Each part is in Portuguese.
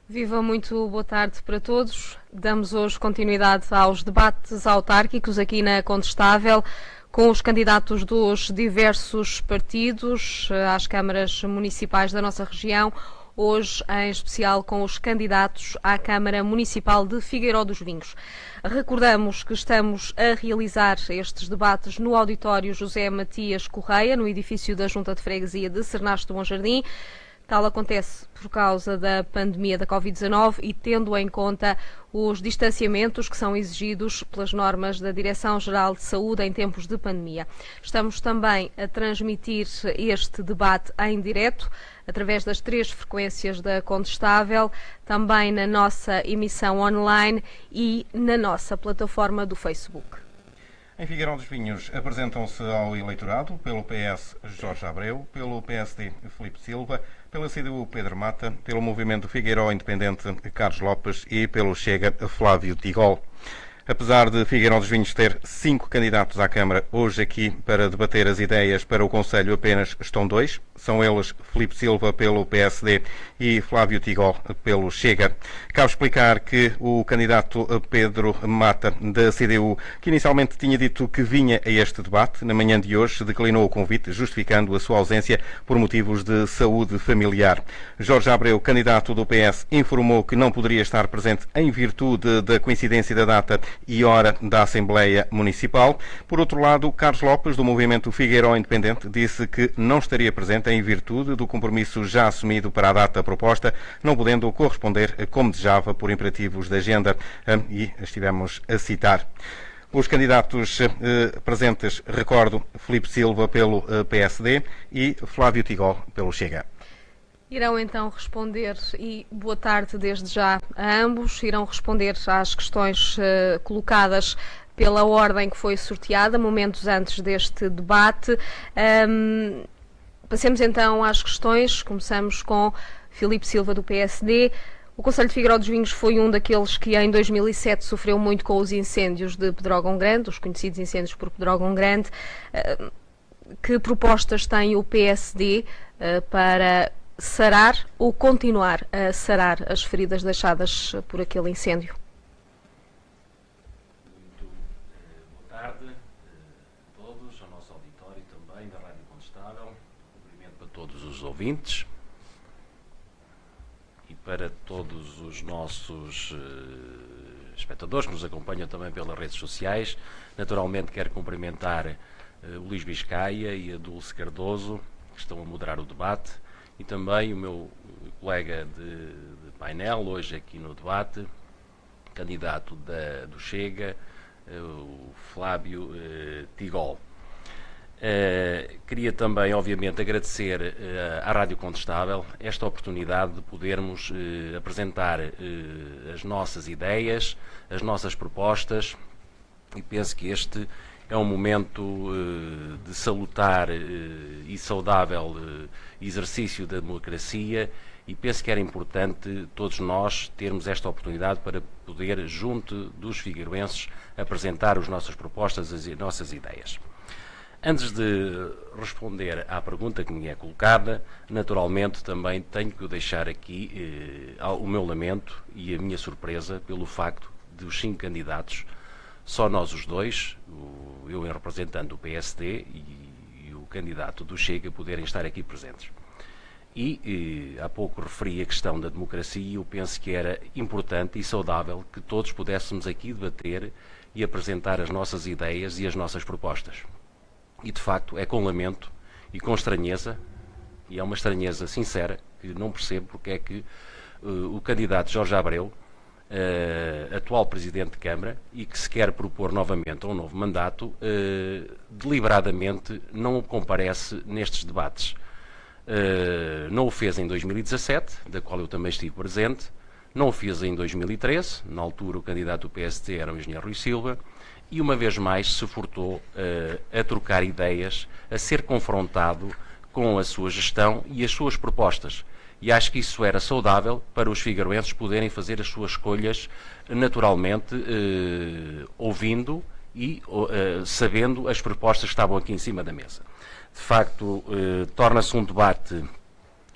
Viva, muito boa tarde para todos. Damos hoje continuidade aos debates autárquicos aqui na Contestável, com os candidatos dos diversos partidos às câmaras municipais da nossa região, hoje em especial com os candidatos à Câmara Municipal de Figueiró dos Vinhos. Recordamos que estamos a realizar estes debates no auditório José Matias Correia, no edifício da Junta de Freguesia de Cernache do Bom Jardim. Tal acontece por causa da pandemia da Covid-19 e tendo em conta os distanciamentos que são exigidos pelas normas da Direção-Geral de Saúde em tempos de pandemia. Estamos também a transmitir este debate em direto através das 3 frequências da Contestável, também na nossa emissão online e na nossa plataforma do Facebook. Em Figueiró dos Vinhos apresentam-se ao eleitorado pelo PS Jorge Abreu, pelo PSD Filipe Silva, pela CDU Pedro Mata, pelo Movimento Figueiró Independente Carlos Lopes e pelo Chega Flávio Tigol. Apesar de Figueiró dos Vinhos ter 5 candidatos à Câmara, hoje aqui para debater as ideias para o Conselho apenas estão 2. São eles Filipe Silva pelo PSD e Flávio Tigol pelo Chega. Cabe explicar que o candidato Pedro Mata, da CDU, que inicialmente tinha dito que vinha a este debate, na manhã de hoje declinou o convite, justificando a sua ausência por motivos de saúde familiar. Jorge Abreu, candidato do PS, informou que não poderia estar presente em virtude da coincidência da data e hora da Assembleia Municipal. Por outro lado, Carlos Lopes, do Movimento Figueiró Independente, disse que não estaria presente em virtude do compromisso já assumido para a data proposta, não podendo corresponder como desejava por imperativos de agenda. E estivemos a citar. Os candidatos presentes, recordo, Filipe Silva pelo PSD e Flávio Tigol pelo Chega. Irão então responder, e boa tarde desde já a ambos, irão responder às questões colocadas pela ordem que foi sorteada momentos antes deste debate. Passemos então às questões, começamos com Filipe Silva do PSD. O Conselho de Figueiró dos Vinhos foi um daqueles que em 2007 sofreu muito com os incêndios de Pedrógão Grande, os conhecidos incêndios por Pedrógão Grande. Que propostas tem o PSD para sarar ou continuar a sarar as feridas deixadas por aquele incêndio? Muito boa tarde a todos, ao nosso auditório também da Rádio Contestável. Cumprimento para todos os ouvintes e para todos os nossos espectadores que nos acompanham também pelas redes sociais. Naturalmente quero cumprimentar o Luís Biscaia e a Dulce Cardoso, que estão a moderar o debate, e também o meu colega de painel, hoje aqui no debate, candidato do Chega, o Flávio Tigol. Queria também, obviamente, agradecer à Rádio Contestável esta oportunidade de podermos apresentar as nossas ideias, as nossas propostas, e penso que este é um momento de salutar e saudável exercício da democracia, e penso que era importante todos nós termos esta oportunidade para poder, junto dos figueirenses, apresentar as nossas propostas e as nossas ideias. Antes de responder à pergunta que me é colocada, naturalmente também tenho que deixar aqui o meu lamento e a minha surpresa pelo facto de os 5 candidatos, só nós os dois, eu em representante do PSD e o candidato do Chega, poderem estar aqui presentes. E há pouco referi a questão da democracia, e eu penso que era importante e saudável que todos pudéssemos aqui debater e apresentar as nossas ideias e as nossas propostas. E de facto é com lamento e com estranheza, e é uma estranheza sincera, que não percebo porque é que o candidato Jorge Abreu, atual Presidente de Câmara, e que se quer propor novamente um novo mandato, deliberadamente não comparece nestes debates. Não o fez em 2017, da qual eu também estive presente, não o fez em 2013, na altura o candidato do PSD era o engenheiro Rui Silva, e uma vez mais se furtou a trocar ideias, a ser confrontado com a sua gestão e as suas propostas. E acho que isso era saudável para os figueirenses poderem fazer as suas escolhas naturalmente, ouvindo e sabendo as propostas que estavam aqui em cima da mesa. De facto, torna-se um debate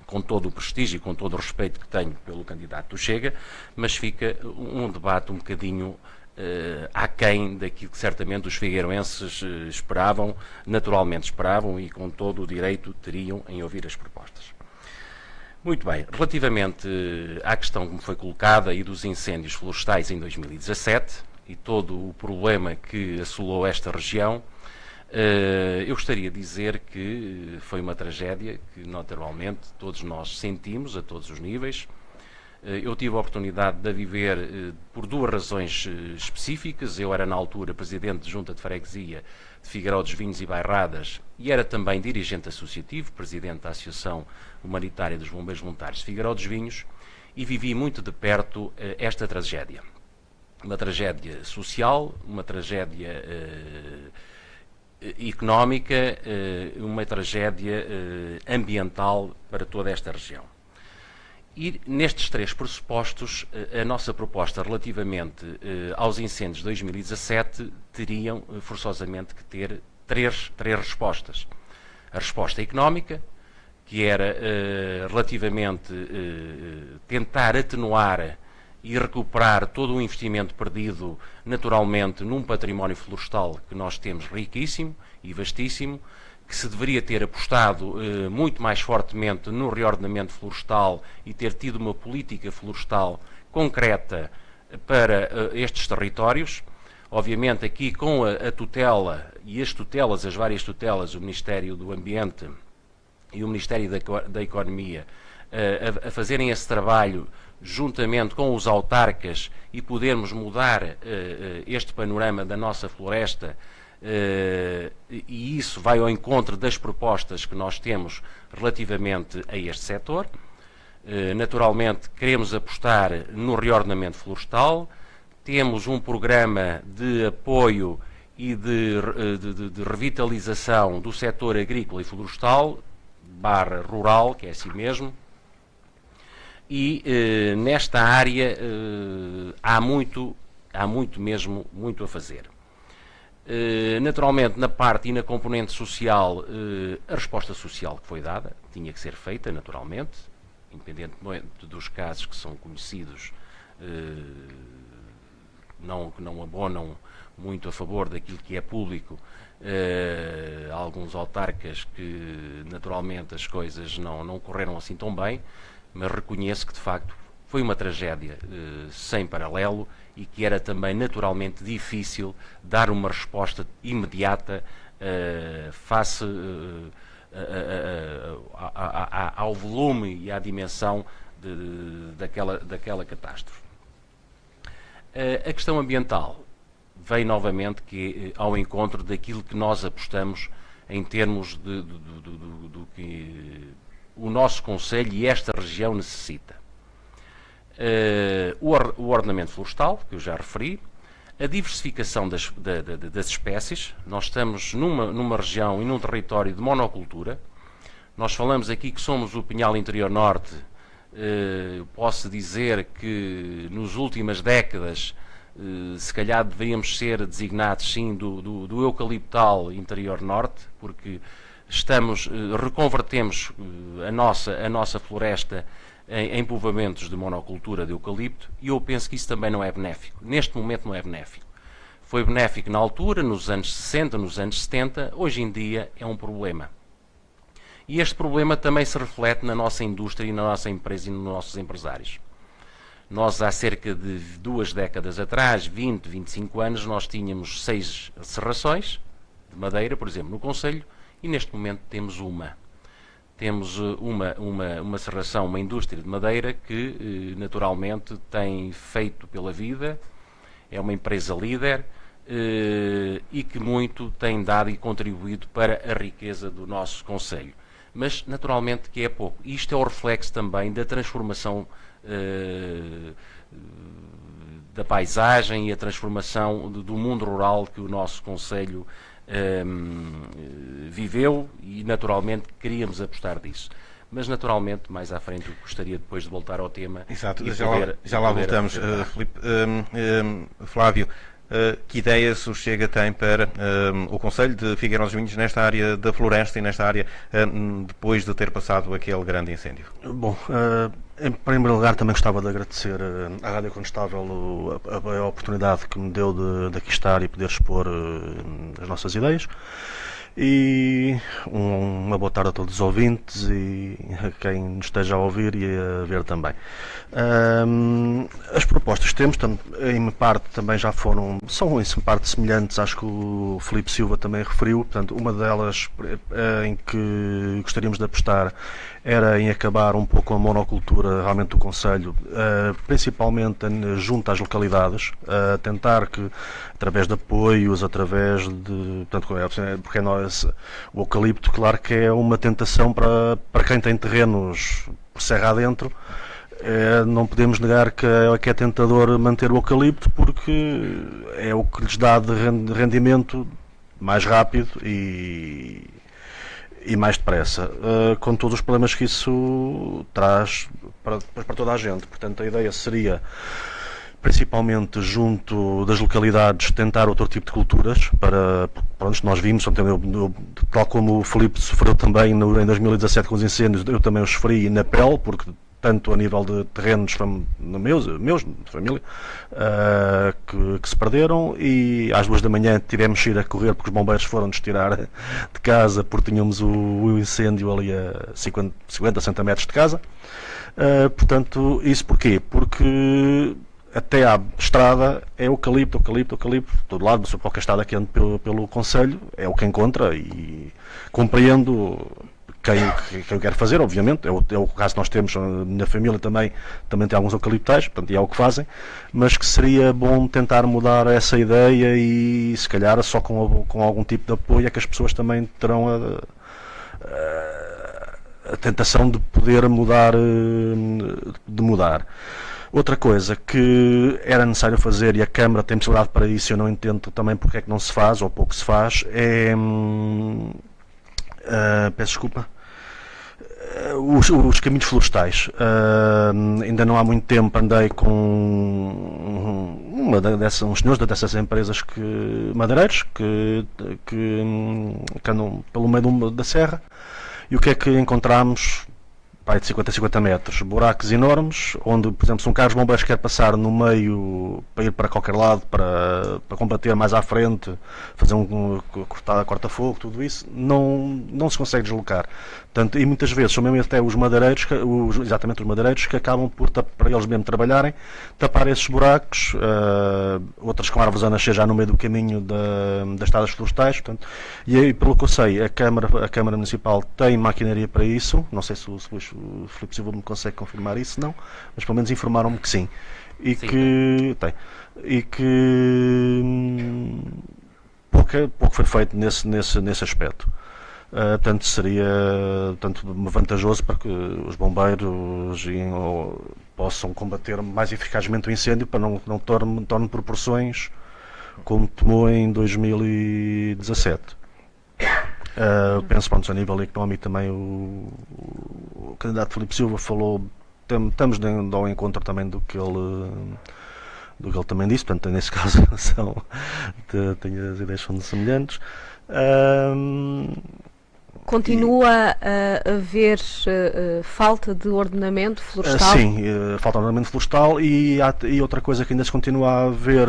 com todo o prestígio e com todo o respeito que tenho pelo candidato do Chega, mas fica um debate um bocadinho aquém daquilo que certamente os figueirenses esperavam, naturalmente esperavam e com todo o direito teriam em ouvir as propostas. Muito bem, relativamente à questão que me foi colocada e dos incêndios florestais em 2017 e todo o problema que assolou esta região, eu gostaria de dizer que foi uma tragédia que naturalmente todos nós sentimos a todos os níveis. Eu tive a oportunidade de a viver por duas razões específicas. Eu era na altura presidente de Junta de Freguesia de Figueiró dos Vinhos e Bairradas e era também dirigente associativo, presidente da Associação Humanitária dos Bombeiros Voluntários de Figueiró dos Vinhos, e vivi muito de perto esta tragédia. Uma tragédia social, uma tragédia económica, uma tragédia ambiental para toda esta região. E nestes três pressupostos, a nossa proposta relativamente aos incêndios de 2017 teriam forçosamente que ter três respostas. A resposta económica, que era relativamente tentar atenuar e recuperar todo o investimento perdido naturalmente num património florestal que nós temos riquíssimo e vastíssimo, que se deveria ter apostado muito mais fortemente no reordenamento florestal e ter tido uma política florestal concreta para estes territórios. Obviamente aqui com a tutela e as tutelas, as várias tutelas, o Ministério do Ambiente e o Ministério da Economia a fazerem esse trabalho juntamente com os autarcas e podermos mudar este panorama da nossa floresta. E isso vai ao encontro das propostas que nós temos relativamente a este setor. Naturalmente, queremos apostar no reordenamento florestal, temos um programa de apoio e de revitalização do setor agrícola e florestal, /rural, que é assim mesmo, e nesta área há muito mesmo a fazer. Naturalmente, na parte e na componente social, a resposta social que foi dada tinha que ser feita, naturalmente, independentemente dos casos que são conhecidos, que não abonam muito a favor daquilo que é público, alguns autarcas que, naturalmente, as coisas não correram assim tão bem, mas reconheço que, de facto, foi uma tragédia sem paralelo e que era também naturalmente difícil dar uma resposta imediata face ao volume e à dimensão daquela catástrofe. A questão ambiental vem novamente ao encontro daquilo que nós apostamos em termos do que o nosso concelho e esta região necessita. O ordenamento florestal, que eu já referi, a diversificação das espécies. Nós estamos numa região e num território de monocultura. Nós falamos aqui que somos o Pinhal Interior Norte. Posso dizer que nas últimas décadas se calhar deveríamos ser designados sim do Eucaliptal Interior Norte, porque reconvertemos a nossa floresta em povoamentos de monocultura de eucalipto, e eu penso que isso também não é benéfico. Neste momento não é benéfico. Foi benéfico na altura, nos anos 60, nos anos 70, hoje em dia é um problema. E este problema também se reflete na nossa indústria e na nossa empresa e nos nossos empresários. Nós, há cerca de 2 décadas atrás, 20, 25 anos, nós tínhamos 6 serrações de madeira, por exemplo, no concelho, e neste momento temos uma. Temos uma serração, uma indústria de madeira que naturalmente tem feito pela vida, é uma empresa líder e que muito tem dado e contribuído para a riqueza do nosso concelho. Mas naturalmente que é pouco. Isto é o reflexo também da transformação da paisagem e a transformação do mundo rural que o nosso concelho viveu, e naturalmente queríamos apostar disso. Mas naturalmente, mais à frente, eu gostaria depois de voltar ao tema. Exato, já lá voltamos, Filipe. Flávio, Que ideias o Chega tem para o Concelho de Figueiró dos Vinhos nesta área da floresta e nesta área depois de ter passado aquele grande incêndio? Bom, em primeiro lugar também gostava de agradecer à Rádio Condestável a oportunidade que me deu de aqui estar e poder expor as nossas ideias. E uma boa tarde a todos os ouvintes e a quem nos esteja a ouvir e a ver também. As propostas que temos, em parte também já são em parte semelhantes às que o Filipe Silva também referiu. Portanto, uma delas em que gostaríamos de apostar era em acabar um pouco a monocultura realmente do Concelho, principalmente junto às localidades, tentar que, através de apoios, através de... Portanto, porque o eucalipto, claro que é uma tentação para quem tem terrenos por serra adentro. Não podemos negar que é tentador manter o eucalipto, porque é o que lhes dá de rendimento mais rápido e mais depressa, com todos os problemas que isso traz para toda a gente. Portanto, a ideia seria, principalmente junto das localidades, tentar outro tipo de culturas para onde nós vimos, tal como o Filipe sofreu também em 2017 com os incêndios, eu também os sofri na pele, porque tanto a nível de terrenos meus de família, que se perderam, e às 2 da manhã tivemos que ir a correr porque os bombeiros foram-nos tirar de casa porque tínhamos o incêndio ali a 50, 60 metros de casa. Portanto, isso porquê? Porque até à estrada é eucalipto, todo lado, sobre qualquer estrada que ande pelo Concelho, é o que encontra, e compreendo quem quer fazer, obviamente, é o caso que nós temos na família, também tem alguns eucaliptais, portanto, é o que fazem, mas que seria bom tentar mudar essa ideia, e se calhar só com algum tipo de apoio é que as pessoas também terão a tentação de poder mudar. Outra coisa que era necessário fazer, e a Câmara tem possibilidade para isso, eu não entendo também porque é que não se faz, ou pouco se faz, é... peço desculpa. Os caminhos florestais. Ainda não há muito tempo andei com uns senhores dessas empresas madeireiros que andam pelo meio da serra, e o que é que encontramos? De 50 a 50 metros, buracos enormes, onde, por exemplo, se um carro de bombeiros quer passar no meio para ir para qualquer lado, para combater mais à frente, fazer corta-fogo, tudo isso, não se consegue deslocar. Portanto, e muitas vezes são mesmo até os madeireiros, que acabam por, para eles mesmo trabalharem, tapar esses buracos, outras com árvores a nascer já no meio do caminho das estradas florestais. Portanto, e aí, pelo que eu sei, a Câmara Municipal tem maquinaria para isso. Não sei se o Filipe Silva me consegue confirmar isso, não, mas pelo menos informaram-me que sim. E sim, que tem. E que pouco foi feito nesse aspecto. Seria vantajoso para que os bombeiros possam combater mais eficazmente o incêndio, para não torne proporções como tomou em 2017. Penso, a nível económico também o candidato Filipe Silva falou, estamos ao encontro também do que ele também disse, portanto, nesse caso as ideias são semelhantes. Continua a haver falta de ordenamento florestal? Sim, falta de ordenamento florestal, e outra coisa que ainda se continua a haver,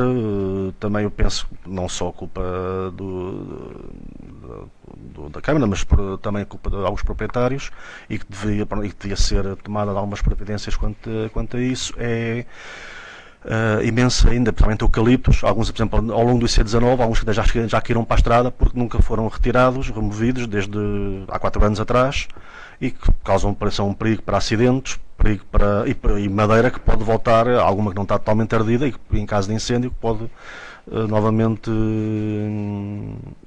também eu penso, não só culpa da Câmara, mas também culpa de alguns proprietários, e que devia ser tomada algumas providências quanto a isso, é imensa ainda, principalmente eucaliptos, alguns, por exemplo, ao longo do IC19, alguns que já caíram para a estrada porque nunca foram removidos desde há 4 anos atrás, e que causam um perigo para acidentes, e madeira que pode voltar, alguma que não está totalmente ardida, e que em caso de incêndio pode novamente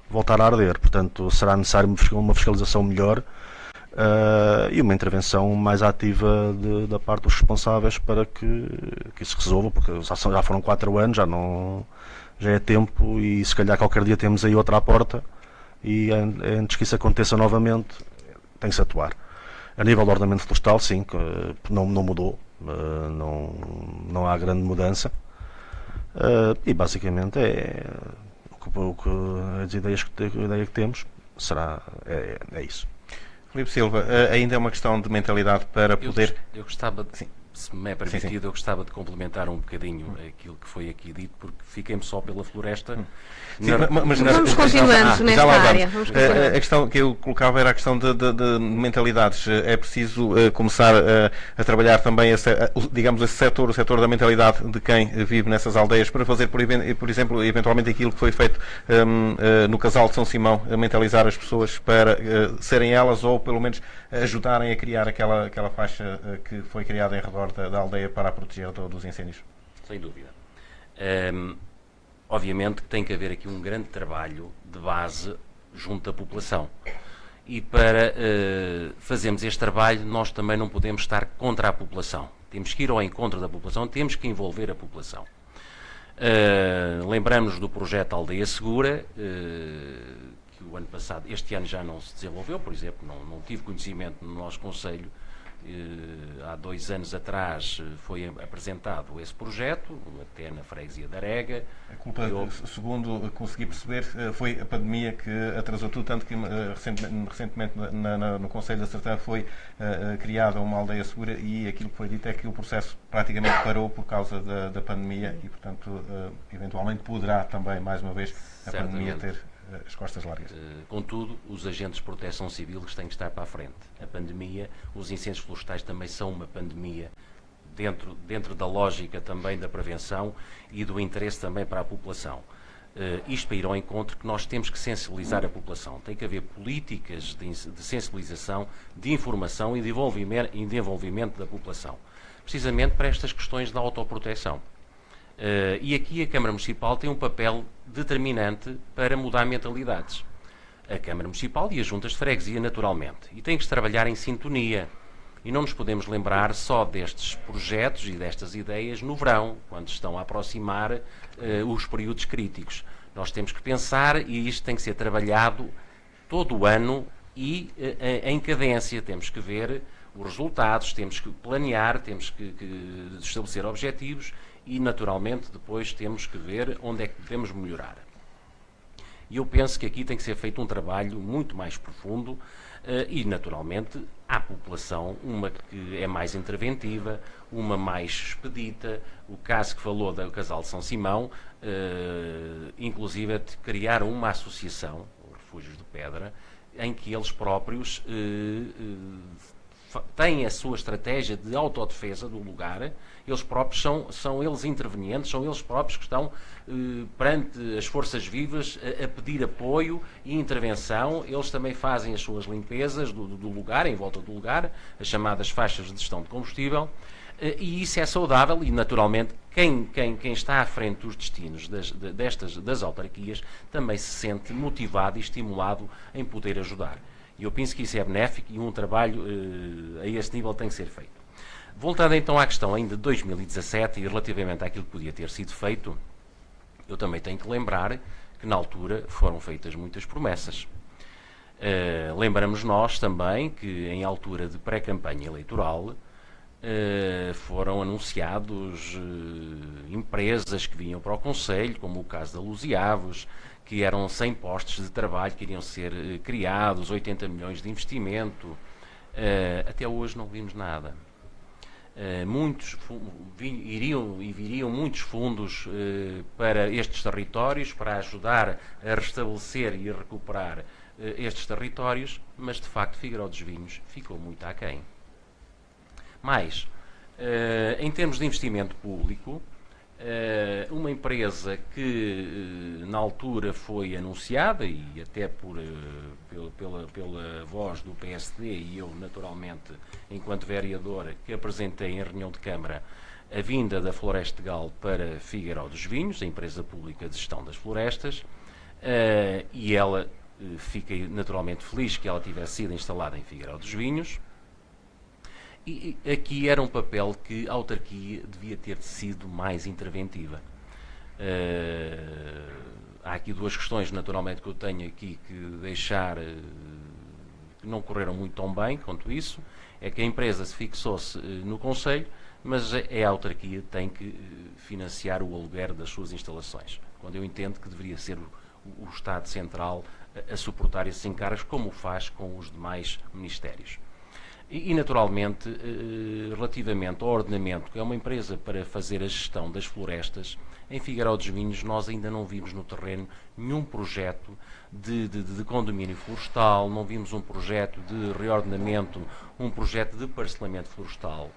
voltar a arder. Portanto, será necessário uma fiscalização melhor, e uma intervenção mais ativa da parte dos responsáveis para que isso resolva, porque já foram 4 anos, já é tempo, e se calhar qualquer dia temos aí outra à porta, e antes que isso aconteça novamente tem que se atuar. A nível do ordenamento florestal, sim, não mudou, não há grande mudança. E basicamente as ideias a ideia que temos é isso. Filipe Silva, ainda é uma questão de mentalidade para poder... Eu gostava, Sim. se me é permitido, Sim. eu gostava de complementar um bocadinho aquilo que foi aqui dito, porque fiquei-me só pela floresta. Sim, Vamos continuando nesta área. Vamos continuando. A questão que eu colocava era a questão de mentalidades. É preciso começar a trabalhar também, digamos, esse setor, o setor da mentalidade de quem vive nessas aldeias, para fazer, por exemplo, eventualmente aquilo que foi feito no Casal de São Simão, a mentalizar as pessoas para serem elas, ou pelo menos ajudarem a criar aquela faixa que foi criada em redor da aldeia para a proteger dos incêndios. Sem dúvida. Obviamente que tem que haver aqui um grande trabalho de base junto à população. E para fazermos este trabalho, nós também não podemos estar contra a população. Temos que ir ao encontro da população, temos que envolver a população. Lembramos do projeto Aldeia Segura, que o ano passado, este ano já não se desenvolveu, por exemplo, não tive conhecimento no nosso Conselho. Há 2 anos atrás foi apresentado esse projeto, até na freguesia da Arega. A culpa, segundo consegui perceber, foi a pandemia que atrasou tudo, tanto que recentemente no Conselho da Sertã foi criada uma aldeia segura, e aquilo que foi dito é que o processo praticamente parou por causa da pandemia e, portanto, eventualmente poderá também, mais uma vez, a pandemia ter as costas largas. Contudo, os agentes de proteção civil têm que estar para a frente. A pandemia, os incêndios florestais também são uma pandemia, dentro da lógica também da prevenção e do interesse também para a população. Isto para ir ao encontro que nós temos que sensibilizar a população. Tem que haver políticas de sensibilização, de informação e de envolvimento da população, precisamente para estas questões da autoproteção. E aqui a Câmara Municipal tem um papel determinante para mudar mentalidades. A Câmara Municipal e as juntas de freguesia, naturalmente. E tem que se trabalhar em sintonia. E não nos podemos lembrar só destes projetos e destas ideias no verão, quando estão a aproximar os períodos críticos. Nós temos que pensar, e isto tem que ser trabalhado todo o ano e em cadência. Temos que ver os resultados, temos que planear, temos que estabelecer objetivos e, naturalmente, depois temos que ver onde é que podemos melhorar. E eu penso que aqui tem que ser feito um trabalho muito mais profundo e, naturalmente, à população, uma que é mais interventiva, uma mais expedita. O caso que falou do Casal de São Simão, inclusive, é de criar uma associação, os Refúgios de Pedra, em que eles próprios têm a sua estratégia de autodefesa do lugar. Eles próprios são eles intervenientes, são eles próprios que estão perante as forças vivas a pedir apoio e intervenção. Eles também fazem as suas limpezas do lugar, em volta do lugar, as chamadas faixas de gestão de combustível, e isso é saudável e, naturalmente, quem está à frente dos destinos das autarquias também se sente motivado e estimulado em poder ajudar. E eu penso que isso é benéfico e um trabalho a esse nível tem que ser feito. Voltando então à questão ainda de 2017 e relativamente àquilo que podia ter sido feito, eu também tenho que lembrar que na altura foram feitas muitas promessas. Lembramos nós também que em altura de pré-campanha eleitoral foram anunciados empresas que vinham para o Conselho, como o caso da Luziavos, que eram 100 postos de trabalho que iriam ser criados, 80 milhões de investimento. Até hoje não vimos nada. Viriam muitos fundos para estes territórios, para ajudar a restabelecer e a recuperar estes territórios, mas de facto Figueiró dos Vinhos ficou muito aquém. Mas, em termos de investimento público, uma empresa que na altura foi anunciada, e até pela voz do PSD, e eu naturalmente, enquanto vereador, que apresentei em reunião de Câmara a vinda da Florestegal para Figueiró dos Vinhos, a empresa pública de gestão das florestas, e ela, fiquei naturalmente feliz que ela tivesse sido instalada em Figueiró dos Vinhos. E aqui era um papel que a autarquia devia ter sido mais interventiva. Há aqui 2 questões, naturalmente, que eu tenho aqui que deixar, que não correram muito tão bem quanto isso. É que a empresa se fixou-se no Conselho, mas é a autarquia que tem que financiar o aluguer das suas instalações, quando eu entendo que deveria ser o Estado Central a suportar esses encargos, como o faz com os demais ministérios. E naturalmente, relativamente ao ordenamento, que é uma empresa para fazer a gestão das florestas, em Figueiró dos Vinhos nós ainda não vimos no terreno nenhum projeto de condomínio florestal, não vimos um projeto de reordenamento, um projeto de parcelamento florestal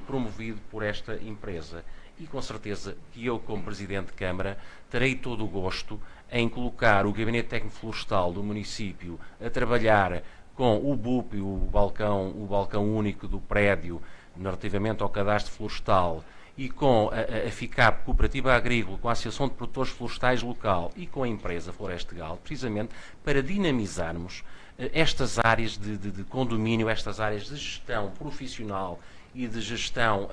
promovido por esta empresa. E com certeza que eu, como Presidente de Câmara, terei todo o gosto em colocar o Gabinete Técnico Florestal do município a trabalhar com o BUP, o balcão único do prédio, relativamente ao cadastro florestal, e com a FICAP, Cooperativa Agrícola, com a Associação de Produtores Florestais Local e com a empresa Floresta Gal, precisamente para dinamizarmos estas áreas de condomínio, estas áreas de gestão profissional e de gestão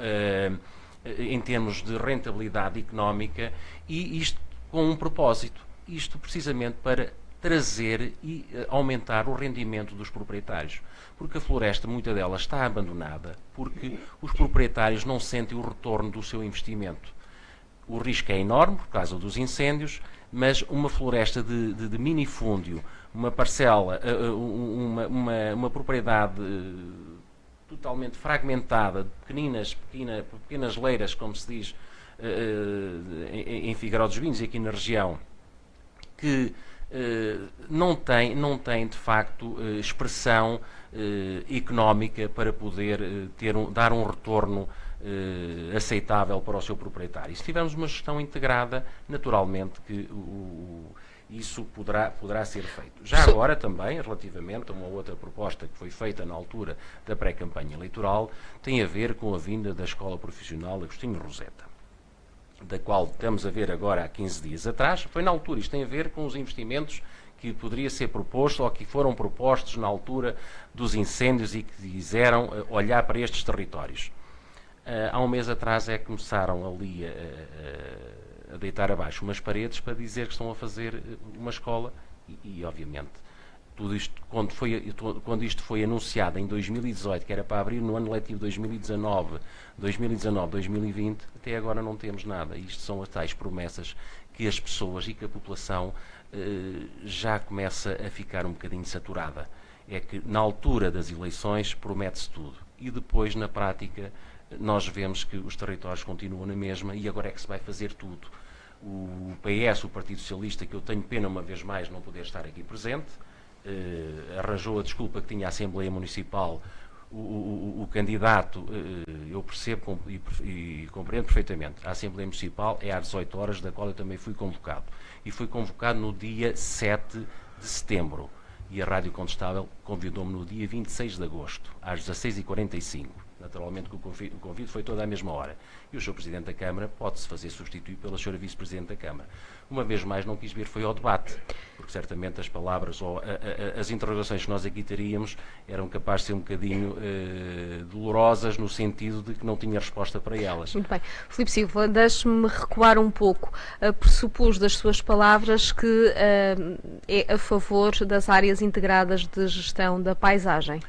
em termos de rentabilidade económica, e isto com um propósito, isto precisamente para trazer e aumentar o rendimento dos proprietários, porque a floresta, muita dela está abandonada, porque os proprietários não sentem o retorno do seu investimento. O risco é enorme por causa dos incêndios, mas uma floresta de minifúndio, uma parcela, uma propriedade totalmente fragmentada, pequenas leiras, como se diz em Figueiró dos Vinhos e aqui na região, que não tem de facto expressão económica para poder dar um retorno aceitável para o seu proprietário. E se tivermos uma gestão integrada, naturalmente que isso poderá ser feito. Já agora também, relativamente a uma outra proposta que foi feita na altura da pré-campanha eleitoral, tem a ver com a vinda da Escola Profissional Agostinho Roseta, da qual estamos a ver agora há 15 dias atrás. Foi na altura, isto tem a ver com os investimentos que poderia ser proposto ou que foram propostos na altura dos incêndios e que quiseram olhar para estes territórios. Há um mês atrás começaram ali a deitar abaixo umas paredes para dizer que estão a fazer uma escola e obviamente, tudo isto, quando isto foi anunciado em 2018, que era para abrir no ano letivo 2019-2020, até agora não temos nada. Isto são as tais promessas que as pessoas e que a população já começa a ficar um bocadinho saturada. É que na altura das eleições promete-se tudo e depois na prática nós vemos que os territórios continuam na mesma e agora é que se vai fazer tudo. O PS, o Partido Socialista, que eu tenho pena uma vez mais não poder estar aqui presente, arranjou a desculpa que tinha a Assembleia Municipal. O candidato, eu percebo e compreendo perfeitamente, a Assembleia Municipal é às 18 horas, da qual eu também fui convocado. E fui convocado no dia 7 de setembro. E a Rádio Contestável convidou-me no dia 26 de agosto, às 16h45. Naturalmente que o convite foi toda à mesma hora. E o Sr. Presidente da Câmara pode-se fazer substituir pela Sra. Vice-Presidente da Câmara. Uma vez mais não quis vir, foi ao debate, porque certamente as palavras ou as interrogações que nós aqui teríamos eram capazes de ser um bocadinho dolorosas, no sentido de que não tinha resposta para elas. Muito bem. Filipe Silva, deixe-me recuar um pouco. Pressupus das suas palavras que é a favor das áreas integradas de gestão da paisagem.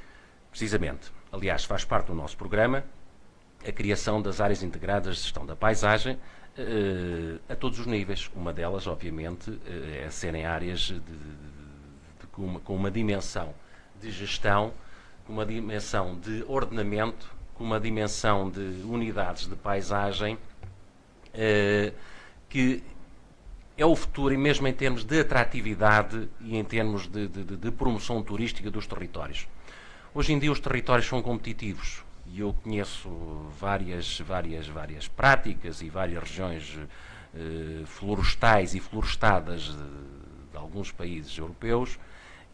Precisamente. Aliás, faz parte do nosso programa a criação das áreas integradas de gestão da paisagem a todos os níveis. Uma delas, obviamente, é serem áreas com uma dimensão de gestão, com uma dimensão de ordenamento, com uma dimensão de unidades de paisagem, que é o futuro, e mesmo em termos de atratividade e em termos de promoção turística dos territórios. Hoje em dia os territórios são competitivos e eu conheço várias práticas e várias regiões florestais e florestadas de alguns países europeus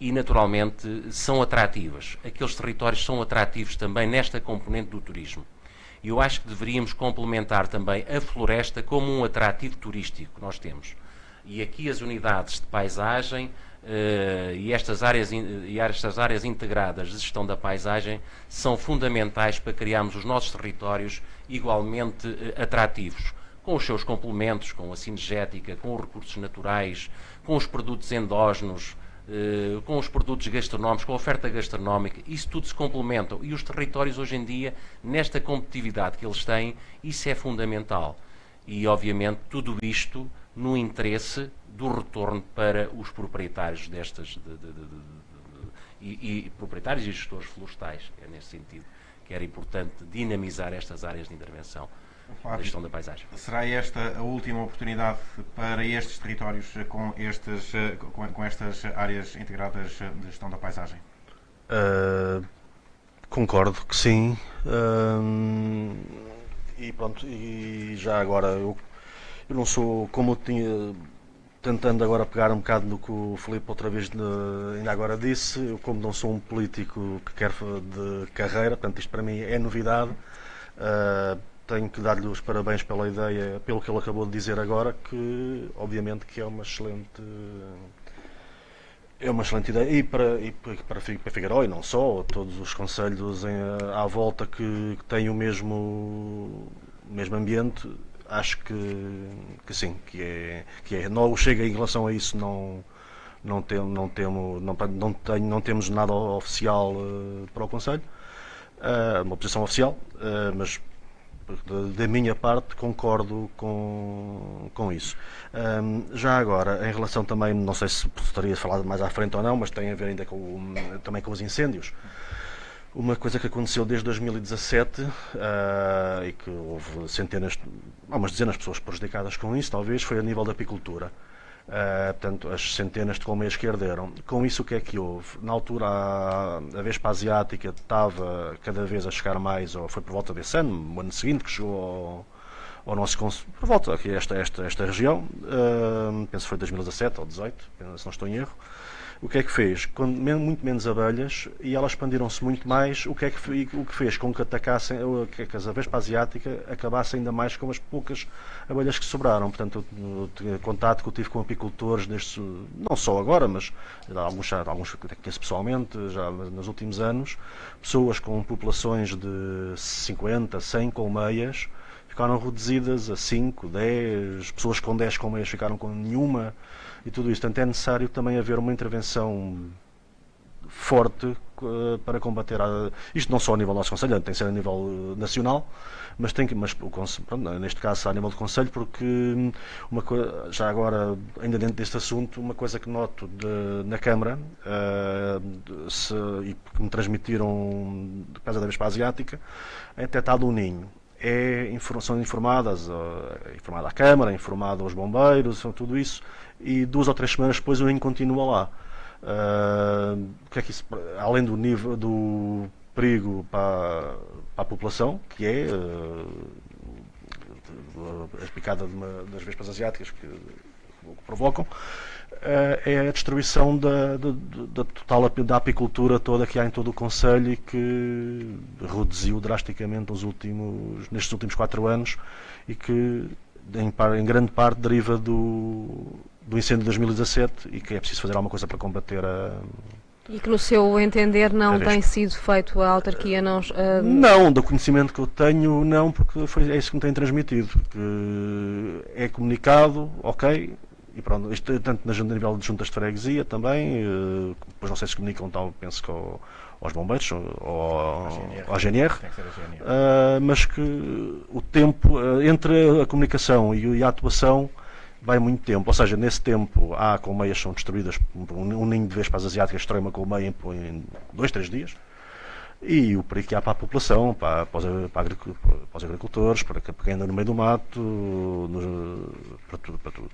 e naturalmente são atrativas. Aqueles territórios são atrativos também nesta componente do turismo. E eu acho que deveríamos complementar também a floresta como um atrativo turístico que nós temos. E aqui as unidades de paisagem e estas áreas integradas de gestão da paisagem são fundamentais para criarmos os nossos territórios igualmente atrativos, com os seus complementos, com a cinegética, com os recursos naturais, com os produtos endógenos com os produtos gastronómicos, com a oferta gastronómica, isso tudo se complementa. E os territórios hoje em dia, nesta competitividade que eles têm, isso é fundamental. E, obviamente, tudo isto no interesse do retorno para os proprietários destas e proprietários e gestores florestais. É nesse sentido que era importante dinamizar estas áreas de intervenção da gestão da paisagem. Será esta a última oportunidade para estes territórios com estas áreas integradas de gestão da paisagem? Concordo que sim. E pronto, e já agora eu não sou, como eu tinha, tentando agora pegar um bocado no que o Filipe outra vez ainda agora disse, eu como não sou um político que quer de carreira, portanto isto para mim é novidade, tenho que dar-lhe os parabéns pela ideia, pelo que ele acabou de dizer agora, que obviamente que é uma excelente ideia e para Figueiró e não só, todos os concelhos à volta que têm o mesmo ambiente. Acho que sim, que é. Não chega em relação a isso, não temos nada oficial para o Conselho, uma posição oficial, mas da minha parte concordo com isso. Já agora, em relação também, não sei se gostaria de falar mais à frente ou não, mas tem a ver ainda também com os incêndios. Uma coisa que aconteceu desde 2017 e que houve umas dezenas de pessoas prejudicadas com isso, talvez, foi a nível da apicultura. Portanto, as centenas de colmeias que arderam. Com isso, o que é que houve? Na altura, a Vespa Asiática estava cada vez a chegar mais, ou foi por volta desse ano, no ano seguinte, que chegou ao nosso concelho, por volta aqui esta região, penso que foi 2017 ou 2018, se não estou em erro. O que é que fez? Com muito menos abelhas e elas expandiram-se muito mais, o que fez com que atacassem, que as Vespa Asiática acabassem ainda mais com as poucas abelhas que sobraram. Portanto, o contato que eu tive com apicultores, não só agora, mas alguns que conheço pessoalmente, já nos últimos anos, pessoas com populações de 50, 100 colmeias, ficaram reduzidas a 5, 10, pessoas com 10 colmeias ficaram com nenhuma, e tudo isto. Portanto, é necessário também haver uma intervenção forte para combater isto, não só a nível do nosso Conselho, tem que ser a nível nacional, mas pronto, neste caso a nível do Conselho, porque já agora, ainda dentro deste assunto, uma coisa que noto na Câmara e que me transmitiram de casa da Vespa Asiática, é detectado um ninho. São informadas informada a Câmara, informada aos bombeiros, tudo isso, e 2 ou 3 semanas depois o ninho continua lá. O que é que isso, além do nível do perigo para a população, que é a picada das vespas asiáticas que provocam, é a destruição da total da apicultura toda que há em todo o Concelho e que reduziu drasticamente nestes últimos 4 anos e que em grande parte deriva do incêndio de 2017 e que é preciso fazer alguma coisa para combater E que no seu entender não tem sido feito, a autarquia não... Não, do conhecimento que eu tenho, não, porque é isso que me tem transmitido, que é comunicado, ok, e pronto, isto tanto a nível de juntas de freguesia também, depois não sei se comunicam, tal, penso que aos bombeiros ou à GNR, mas que o tempo entre a comunicação e a atuação vai muito tempo, ou seja, nesse tempo há colmeias que são destruídas, um ninho de vespas asiáticas destrói uma colmeia em 2, 3 dias, e o perigo que há para a população, para os agricultores, para quem anda no meio do mato, para tudo.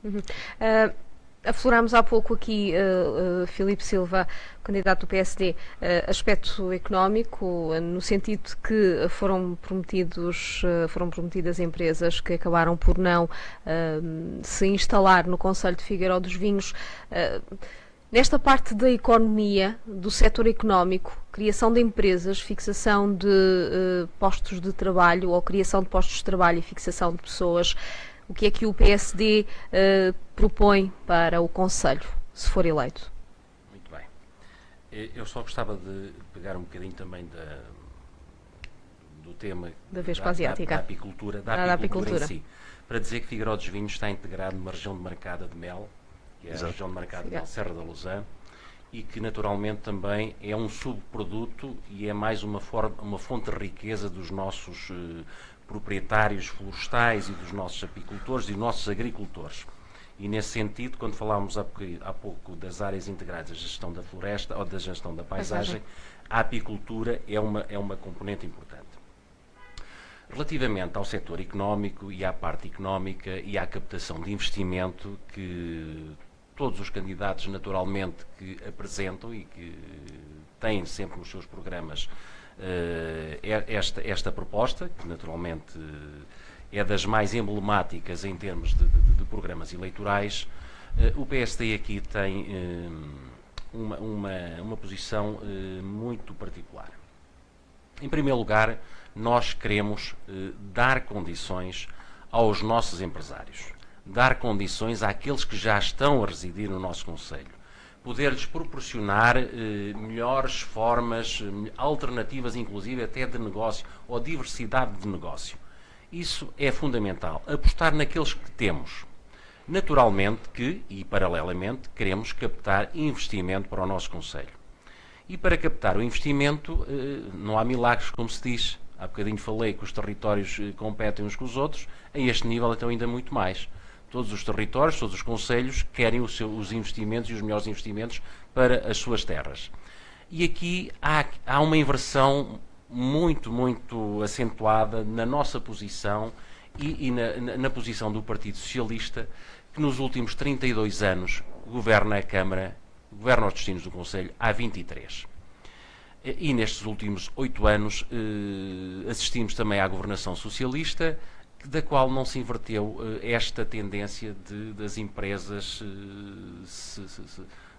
Uhum. Aflorámos há pouco aqui, Filipe Silva, candidato do PSD, aspecto económico, no sentido de que foram prometidas empresas que acabaram por não se instalar no Concelho de Figueiró dos Vinhos. Nesta parte da economia, do setor económico, criação de empresas, fixação de postos de trabalho ou criação de postos de trabalho e fixação de pessoas, o que é que o PSD propõe para o Concelho, se for eleito? Muito bem. Eu só gostava de pegar um bocadinho também do tema da Vespa Asiática, da apicultura em si, para dizer que Figueiró dos Vinhos está integrado numa região demarcada de mel que é a região de mercado da Serra da Lousã, e que naturalmente também é um subproduto e é mais uma fonte de riqueza dos nossos proprietários florestais e dos nossos apicultores e dos nossos agricultores. E nesse sentido, quando falámos há pouco das áreas integradas da gestão da floresta ou da gestão da paisagem, a apicultura é uma componente importante. Relativamente ao setor económico e à parte económica e à captação de investimento que todos os candidatos naturalmente que apresentam e que têm sempre nos seus programas esta proposta, que naturalmente é das mais emblemáticas em termos de programas eleitorais, o PSD aqui tem uma posição muito particular. Em primeiro lugar, nós queremos dar condições aos nossos empresários, dar condições àqueles que já estão a residir no nosso concelho, poder-lhes proporcionar melhores formas, alternativas, inclusive até de negócio, ou diversidade de negócio. Isso é fundamental, apostar naqueles que temos. Naturalmente que, e paralelamente, queremos captar investimento para o nosso concelho. E para captar o investimento, não há milagres, como se diz. Há bocadinho falei que os territórios competem uns com os outros, a este nível então ainda muito mais. Todos os territórios, todos os concelhos querem os investimentos e os melhores investimentos para as suas terras. E aqui há uma inversão muito, muito acentuada na nossa posição e na posição do Partido Socialista, que nos últimos 32 anos governa a Câmara, governa os destinos do Concelho há 23. E nestes últimos 8 anos assistimos também à governação socialista, da qual não se inverteu esta tendência das empresas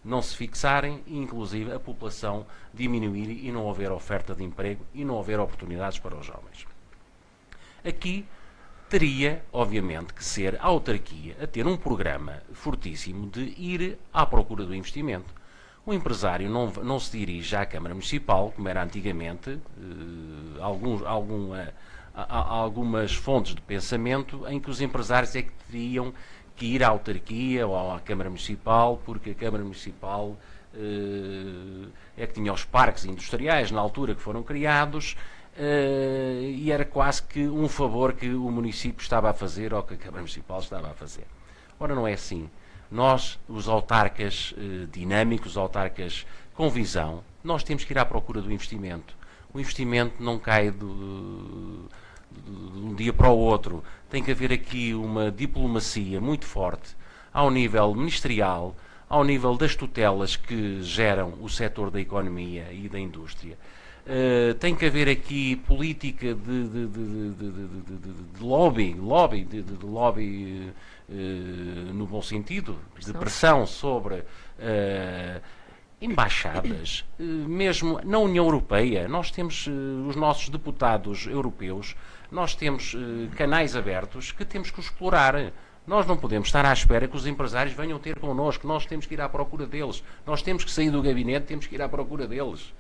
não se fixarem e, inclusive, a população diminuir e não haver oferta de emprego e não haver oportunidades para os jovens. Aqui teria, obviamente, que ser a autarquia a ter um programa fortíssimo de ir à procura do investimento. O empresário não se dirige à Câmara Municipal, como era antigamente, algumas fontes de pensamento em que os empresários é que teriam que ir à autarquia ou à Câmara Municipal, porque a Câmara Municipal é que tinha os parques industriais na altura que foram criados e era quase que um favor que o município estava a fazer ou que a Câmara Municipal estava a fazer. Ora, não é assim. Nós, os autarcas dinâmicos, os autarcas com visão, nós temos que ir à procura do investimento. O investimento não cai de um dia para o outro. Tem que haver aqui uma diplomacia muito forte ao nível ministerial, ao nível das tutelas que geram o setor da economia e da indústria. Tem que haver aqui política de lobby no bom sentido, de pressão sobre embaixadas, mesmo na União Europeia. Nós temos os nossos deputados europeus, nós temos canais abertos que temos que explorar. Nós não podemos estar à espera que os empresários venham ter connosco, nós temos que ir à procura deles, nós temos que sair do gabinete, temos que ir à procura deles.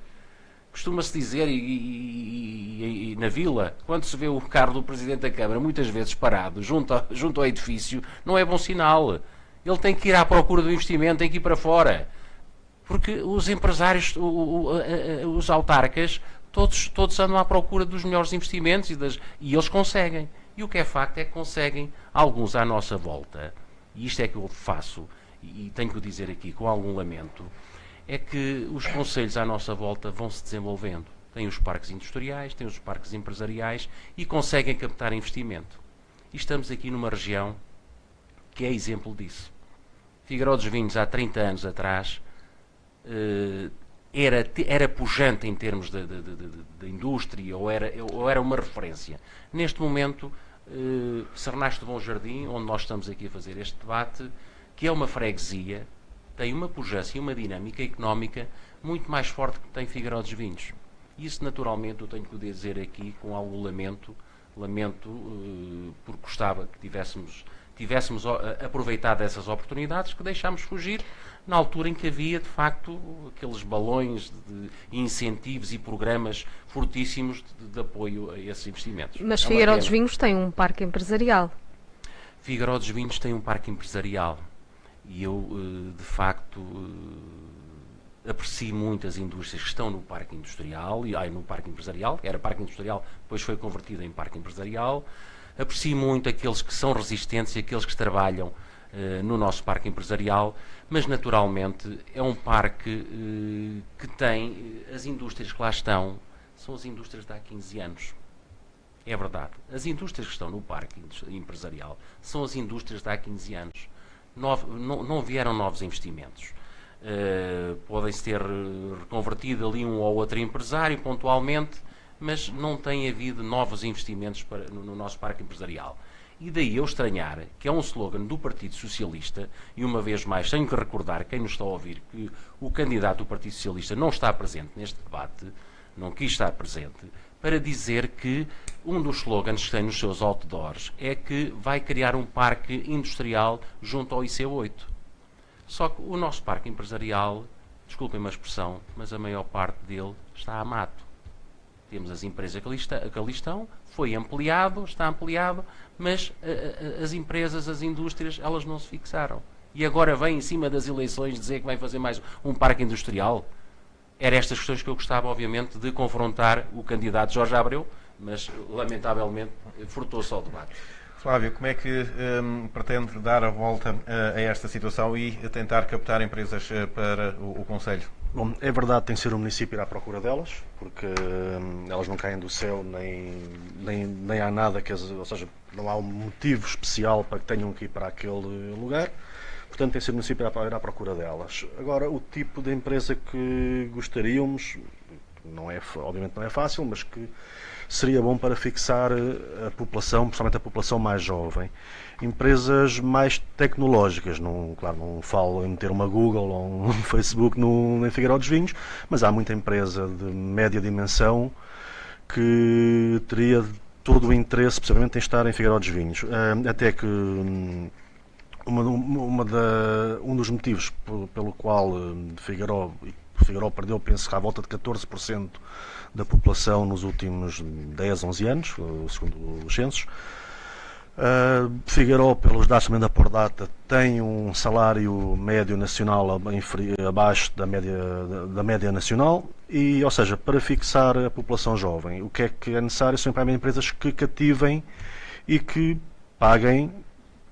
Costuma-se dizer, e na Vila, quando se vê o carro do Presidente da Câmara muitas vezes parado junto ao edifício, não é bom sinal. Ele tem que ir à procura do investimento, tem que ir para fora. Porque os empresários, os autarcas, todos andam à procura dos melhores investimentos e eles conseguem. E o que é facto é que conseguem alguns à nossa volta. E isto é que eu faço, e tenho que o dizer aqui com algum lamento, é que os concelhos à nossa volta vão se desenvolvendo. Têm os parques industriais, têm os parques empresariais e conseguem captar investimento. E estamos aqui numa região que é exemplo disso. Figueiró dos Vinhos, há 30 anos atrás, era pujante em termos de indústria ou era uma referência. Neste momento, Sernaste de Bom Jardim, onde nós estamos aqui a fazer este debate, que é uma freguesia, tem uma pujança e uma dinâmica económica muito mais forte que tem Figueiró dos Vinhos. Isso, naturalmente, eu tenho que dizer aqui com algum lamento, porque gostava que tivéssemos aproveitado essas oportunidades que deixámos fugir na altura em que havia, de facto, aqueles balões de incentivos e programas fortíssimos de apoio a esses investimentos. Mas Figueiró dos Vinhos tem um parque empresarial. Figueiró dos Vinhos tem um parque empresarial. E eu, de facto, aprecio muito as indústrias que estão no parque industrial, no parque empresarial, era parque industrial, depois foi convertido em parque empresarial. Aprecio muito aqueles que são resistentes e aqueles que trabalham no nosso parque empresarial, mas naturalmente é um parque que tem as indústrias que lá estão, são as indústrias de há 15 anos. É verdade. As indústrias que estão no parque empresarial são as indústrias de há 15 anos. Não vieram novos investimentos. Podem-se ter reconvertido ali um ou outro empresário pontualmente, mas não tem havido novos investimentos no nosso parque empresarial. E daí eu estranhar que é um slogan do Partido Socialista, e uma vez mais tenho que recordar quem nos está a ouvir que o candidato do Partido Socialista não está presente neste debate, não quis estar presente, para dizer que um dos slogans que tem nos seus outdoors é que vai criar um parque industrial junto ao IC8. Só que o nosso parque empresarial, desculpem-me a expressão, mas a maior parte dele está a mato. Temos as empresas que ali estão, foi ampliado, está ampliado, mas as empresas, as indústrias, elas não se fixaram. E agora vem em cima das eleições dizer que vai fazer mais um parque industrial. Eram estas questões que eu gostava, obviamente, de confrontar o candidato Jorge Abreu, mas, lamentavelmente, furtou-se ao debate. Flávio, como é que pretende dar a volta a esta situação e tentar captar empresas para o Conselho? Bom, é verdade, tem que ser o município ir à procura delas, porque elas não caem do céu, nem há nada, ou seja, não há um motivo especial para que tenham que ir para aquele lugar. Portanto, tem que ser o município ir à procura delas. Agora, o tipo de empresa que gostaríamos, obviamente não é fácil, mas que seria bom para fixar a população, principalmente a população mais jovem. Empresas mais tecnológicas, claro, não falo em meter uma Google ou um Facebook em Figueiró dos Vinhos, mas há muita empresa de média dimensão que teria todo o interesse, precisamente, em estar em Figueiró dos Vinhos. Até que um dos motivos pelo qual Figueiró perdeu, penso, à volta de 14% da população nos últimos 10, 11 anos, segundo os censos. Figueiró, pelos dados também da Pordata, tem um salário médio nacional abaixo da média nacional, e, ou seja, para fixar a população jovem, o que é necessário são empresas que cativem e que paguem,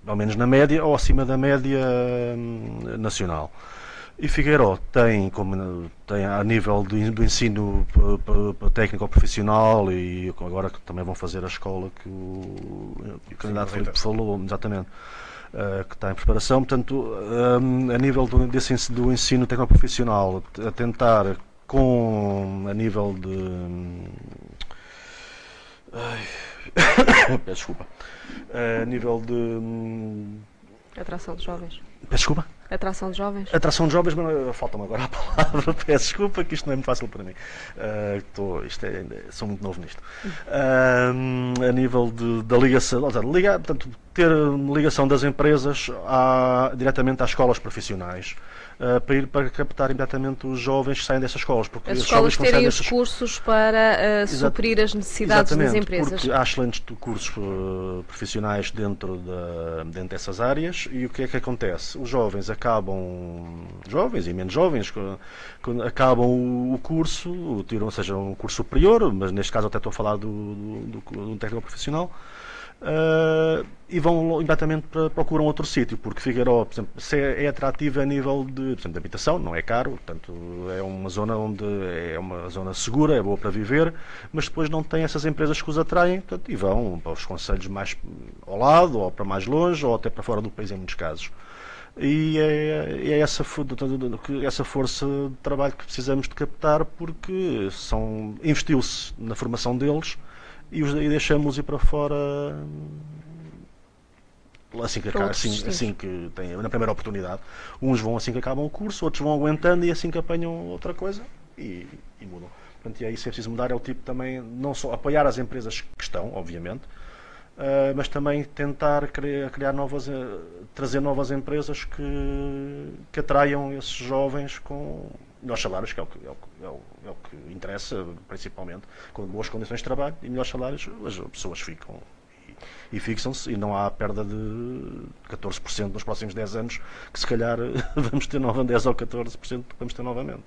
ao menos na média ou acima da média nacional. E Figueiró tem a nível do ensino técnico ou profissional, e agora que também vão fazer a escola que o candidato Filipe falou, exatamente, que está em preparação. Portanto, a nível do ensino técnico profissional, a tentar a nível de... peço desculpa. A nível de... Atração de jovens. Peço desculpa? Atração de jovens? Atração de jovens, mas falta-me agora a palavra, peço desculpa, que isto não é muito fácil para mim. Sou muito novo nisto. A nível da ligação, portanto, ter ligação das empresas diretamente às escolas profissionais, para captar imediatamente os jovens que saem dessas escolas. Porque as escolas terem os cursos para suprir as necessidades das empresas. Porque há excelentes cursos profissionais dentro dessas áreas, e o que é que acontece? Os jovens jovens e menos jovens, acabam o curso, tiram, seja um curso superior, mas neste caso até estou a falar do técnico profissional, e vão imediatamente procuram outro sítio, porque Figueiró, por exemplo, é atrativo a nível de habitação, não é caro, portanto é uma zona é uma zona segura, é boa para viver, mas depois não tem essas empresas que os atraem, portanto, e vão para os concelhos mais ao lado, ou para mais longe, ou até para fora do país em muitos casos. E é essa força de trabalho que precisamos de captar, porque investiu-se na formação deles e deixamos ir para fora assim que têm na primeira oportunidade. Uns vão assim que acabam o curso, outros vão aguentando e assim que apanham outra coisa e mudam. Portanto, e é isso que é preciso mudar, é o tipo também, não só apoiar as empresas que estão, obviamente, mas também tentar criar trazer novas empresas que atraiam esses jovens com melhores salários, que é o que interessa, principalmente, com boas condições de trabalho e melhores salários, as pessoas ficam e fixam-se, e não há perda de 14% nos próximos 10 anos, que se calhar vamos ter 10 ou 14% vamos ter novamente.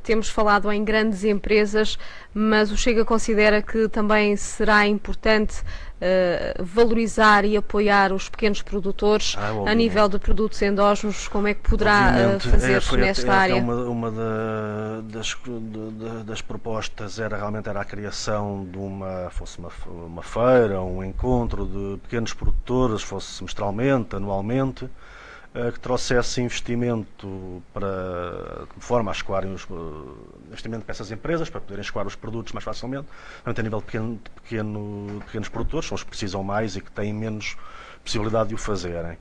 Temos falado em grandes empresas, mas o Chega considera que também será importante valorizar e apoiar os pequenos produtores a nível de produtos endógenos. Como é que poderá fazer-se nesta área? Uma das propostas era a criação de fosse uma feira, um encontro de pequenos produtores, fosse semestralmente, anualmente, que trouxesse investimento de forma a escoar investimento para essas empresas, para poderem escoar os produtos mais facilmente, a nível de pequenos produtores, são os que precisam mais e que têm menos possibilidade de o fazerem.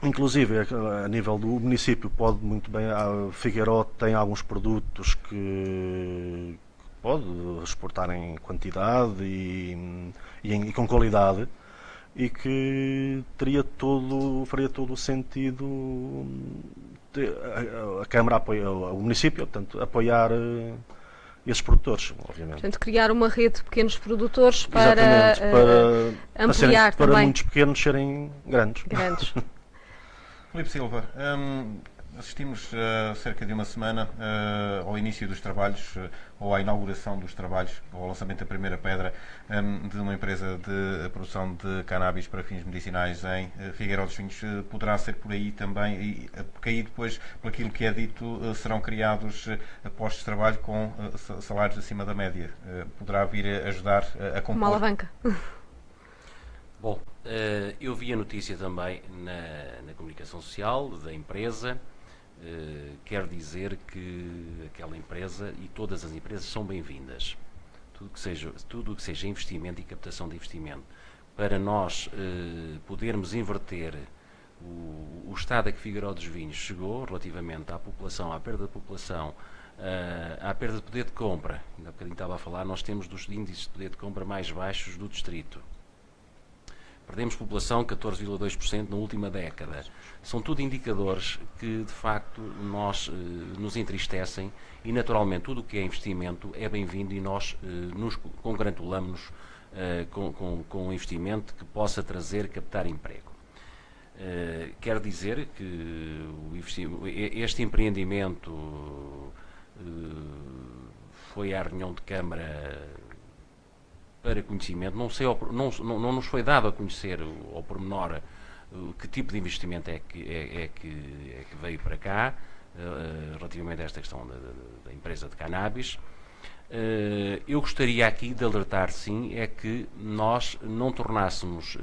Inclusive, a nível do município, pode muito bem, a Figueiró tem alguns produtos que pode exportar em quantidade e com qualidade, e que faria todo o sentido a Câmara o município, portanto, apoiar esses produtores, obviamente. Portanto, criar uma rede de pequenos produtores para ampliar para também. muitos pequenos serem grandes. Filipe Silva, assistimos cerca de uma semana ao início dos trabalhos, ou à inauguração dos trabalhos, ou ao lançamento da primeira pedra de uma empresa de produção de cannabis para fins medicinais em Figueiró dos Vinhos. Poderá ser por aí também, porque aí depois, por aquilo que é dito, serão criados postos de trabalho com salários acima da média. Poderá vir a ajudar a compor. Uma alavanca. Bom, eu vi a notícia também na comunicação social da empresa. Quero dizer que aquela empresa e todas as empresas são bem-vindas. Tudo que seja investimento e captação de investimento, para nós podermos inverter o estado a que Figueiró dos Vinhos chegou relativamente à população, à perda de população, à perda de poder de compra. Ainda há bocadinho estava a falar, nós temos dos índices de poder de compra mais baixos do distrito. Perdemos população 14,2% na última década. São tudo indicadores que, de facto, nos entristecem, e, naturalmente, tudo o que é investimento é bem-vindo, e nós nos congratulamos com um investimento que possa captar emprego. Quero dizer que este empreendimento foi à reunião de Câmara para conhecimento, não nos foi dado a conhecer ao pormenor que tipo de investimento é que veio para cá, relativamente a esta questão da empresa de cannabis. Eu gostaria aqui de alertar, sim, é que nós não tornássemos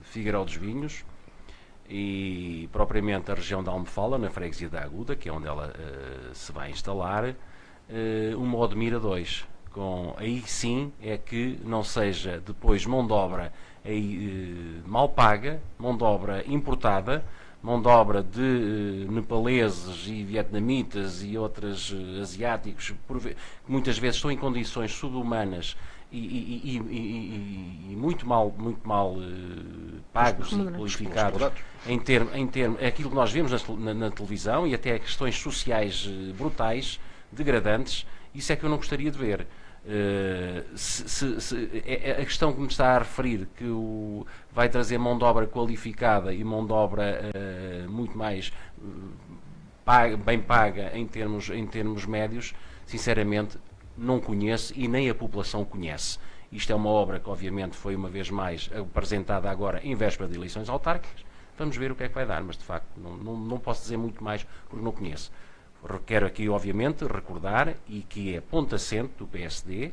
Figueiró dos Vinhos e propriamente a região da Almofala, na freguesia da Aguda, que é onde ela se vai instalar, uma Odmira 2. Aí sim é que não seja depois mão de obra mal paga, mão de obra importada, mão de obra de nepaleses e vietnamitas e outros asiáticos, que muitas vezes estão em condições subhumanas e muito mal pagos e qualificados em termos aquilo que nós vemos na televisão, e até questões sociais brutais, degradantes. Isso é que eu não gostaria de ver. A questão que me está a referir, que vai trazer mão de obra qualificada e mão de obra muito mais bem paga em termos médios, sinceramente não conheço, e nem a população conhece. Isto é uma obra que, obviamente, foi uma vez mais apresentada agora em véspera de eleições autárquicas. Vamos ver o que é que vai dar, mas de facto não posso dizer muito mais porque não conheço. Quero aqui, obviamente, recordar, e que é ponto assente do PSD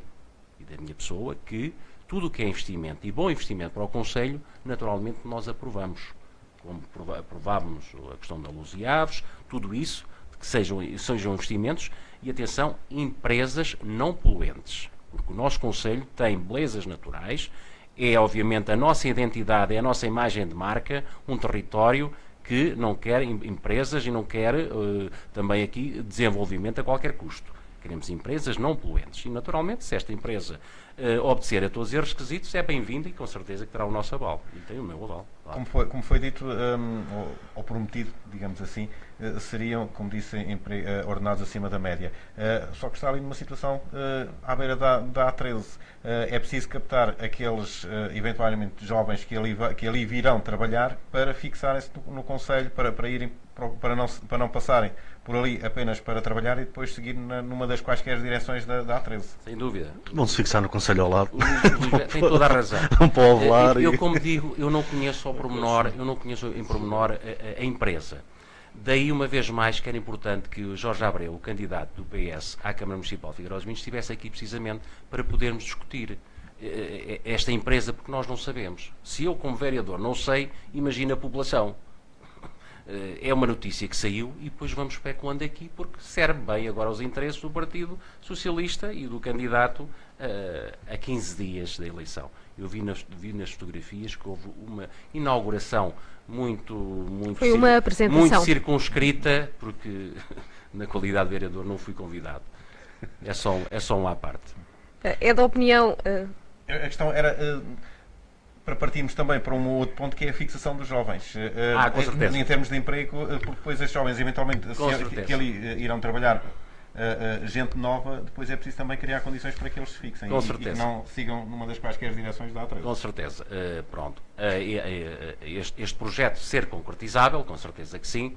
e da minha pessoa, que tudo o que é investimento e bom investimento para o Conselho, naturalmente nós aprovamos. Como aprovávamos a questão da Luz e Aves, tudo isso, que sejam investimentos, e atenção, empresas não poluentes. Porque o nosso Conselho tem belezas naturais, é obviamente a nossa identidade, é a nossa imagem de marca, um território que não quer empresas e não quer também aqui desenvolvimento a qualquer custo. Queremos empresas não poluentes. E, naturalmente, se esta empresa obedecer a todos os requisitos, é bem-vinda e com certeza que terá o nosso aval. E tem o meu aval. Claro. Como foi dito, ou prometido, digamos assim, seriam, como disse, ordenados acima da média. Só que está ali numa situação à beira da A13. É preciso captar aqueles, eventualmente, jovens que ali virão trabalhar para fixarem-se no Conselho, para irem, para não passarem por ali apenas para trabalhar e depois seguir numa das quaisquer direções da A13. Sem dúvida. Vão se fixar no Conselho ao lado. Tem toda a razão. Não pode falar. Eu, como digo, eu não conheço ao pormenor, em pormenor a empresa. Daí, uma vez mais, que era importante que o Jorge Abreu, o candidato do PS à Câmara Municipal de Figueiró dos Vinhos, estivesse aqui precisamente para podermos discutir esta empresa, porque nós não sabemos. Se eu, como vereador, não sei, imagina a população. É uma notícia que saiu e depois vamos especulando aqui, porque serve bem agora aos interesses do Partido Socialista e do candidato a 15 dias da eleição. Eu vi nas fotografias que houve uma inauguração muito Foi uma apresentação muito circunscrita, porque na qualidade de vereador não fui convidado. É só uma à parte. É da opinião... A questão era... para partirmos também para um outro ponto, que é a fixação dos jovens. Com certeza. Em termos de emprego, porque depois estes jovens, eventualmente, que ali irão trabalhar gente nova, depois é preciso também criar condições para que eles se fixem e que não sigam numa das quaisquer direções da A13. Com certeza. Pronto. Este projeto ser concretizável, com certeza que sim.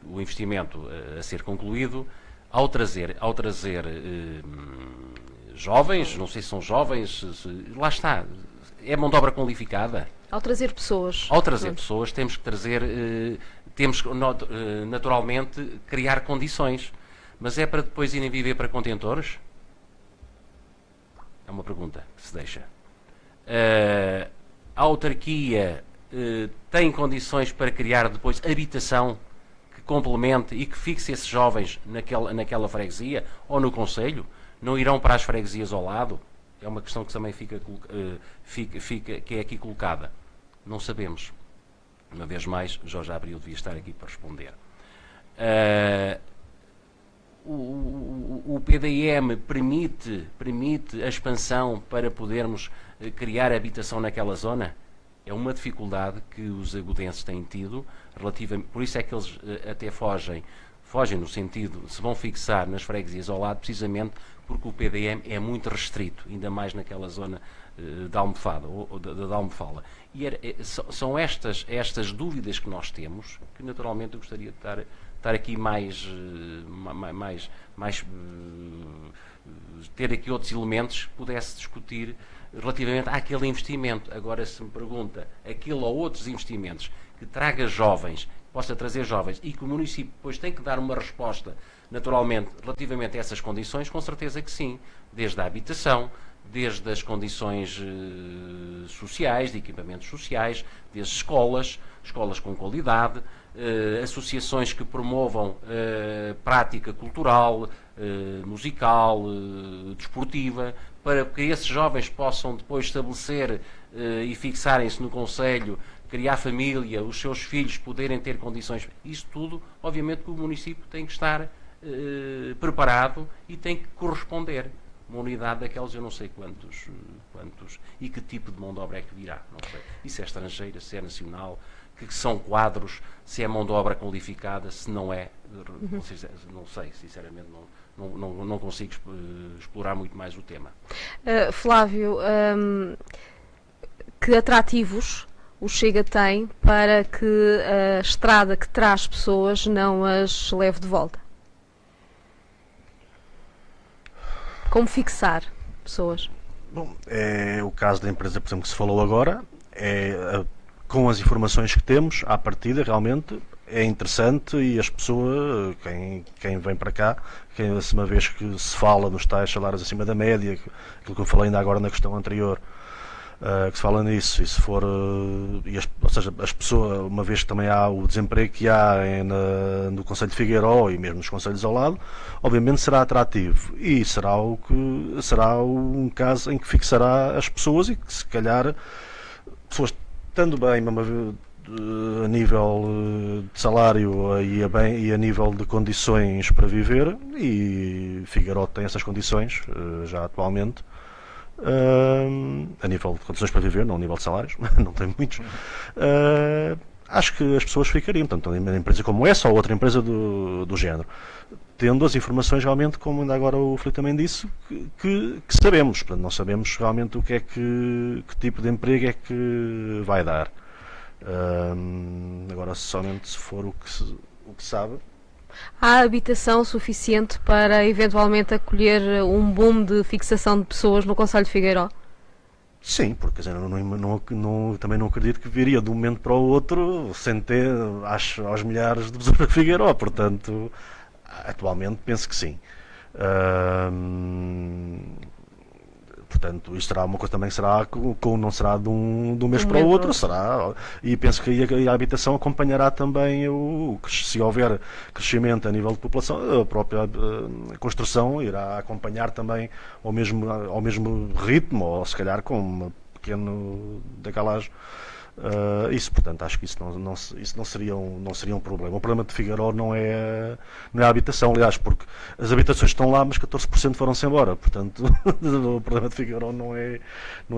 O investimento a ser concluído, ao trazer jovens, não sei se são jovens, lá está, é mão de obra qualificada. Ao trazer pessoas. Ao trazer pessoas, temos que trazer, temos que naturalmente criar condições. Mas é para depois irem viver para contentores? É uma pergunta que se deixa. A autarquia tem condições para criar depois habitação que complemente e que fixe esses jovens naquela freguesia ou no concelho? Não irão para as freguesias ao lado? É uma questão que também que é aqui colocada. Não sabemos. Uma vez mais, Jorge Abreu devia estar aqui para responder. O PDM permite a expansão para podermos criar habitação naquela zona? É uma dificuldade que os agudenses têm tido, por isso é que eles até fogem no sentido, se vão fixar nas freguesias ao lado, precisamente porque o PDM é muito restrito, ainda mais naquela zona da Almofada, ou da Almofala. E são estas dúvidas que nós temos, que naturalmente eu gostaria de estar aqui ter aqui outros elementos que pudesse discutir relativamente àquele investimento. Agora, se me pergunta, aquele ou outros investimentos que traga jovens, possa trazer jovens, e que o município depois tem que dar uma resposta, naturalmente, relativamente a essas condições, com certeza que sim. Desde a habitação, desde as condições sociais, de equipamentos sociais, desde escolas com qualidade, associações que promovam prática cultural, musical, desportiva, para que esses jovens possam depois estabelecer e fixarem-se no concelho, criar família, os seus filhos poderem ter condições. Isso tudo, obviamente, que o município tem que estar preparado e tem que corresponder. Uma unidade daquelas, eu não sei quantos e que tipo de mão de obra é que virá, não sei. Isso é estrangeira, se é nacional, que são quadros, se é mão de obra qualificada, se não é, não sei, sinceramente não consigo explorar muito mais o tema. Flávio, que atrativos o Chega tem para que a estrada que traz pessoas não as leve de volta? Como fixar pessoas? Bom, é o caso da empresa, por exemplo, que se falou agora, com as informações que temos, à partida, realmente, é interessante e as pessoas, quem vem para cá, uma vez que se fala nos tais salários acima da média, aquilo que eu falei ainda agora na questão anterior, que se fala nisso, e se for, ou seja, as pessoas, uma vez que também há o desemprego que há no Concelho de Figueiró e mesmo nos concelhos ao lado, obviamente será atrativo e será um caso em que fixará as pessoas e que se calhar pessoas estando bem a nível de salário e a nível de condições para viver, e Figueiró tem essas condições já atualmente. A nível de condições para viver, não a nível de salários, não tem muitos. Acho que as pessoas ficariam, tanto uma empresa como essa ou outra empresa do género, tendo as informações realmente, como ainda agora o Filipe também disse, que sabemos. Portanto, não sabemos realmente o que é que tipo de emprego é que vai dar. Agora, somente se for o que sabe. Há habitação suficiente para eventualmente acolher um boom de fixação de pessoas no concelho de Figueiró? Sim, porque quer dizer, também não acredito que viria de um momento para o outro sem ter aos milhares de pessoas para Figueiró, portanto, atualmente penso que sim. Portanto, isto será uma coisa também que será, não será de um mês para o outro, será, e penso que a habitação acompanhará também se houver crescimento a nível de população, a própria construção irá acompanhar também ao mesmo ritmo, ou se calhar com um pequeno decalagem. Isso, portanto, acho que isso não seria um problema. O problema de Figueiró não é a habitação, aliás, porque as habitações estão lá, mas 14% foram-se embora. Portanto, o problema de Figueiró não é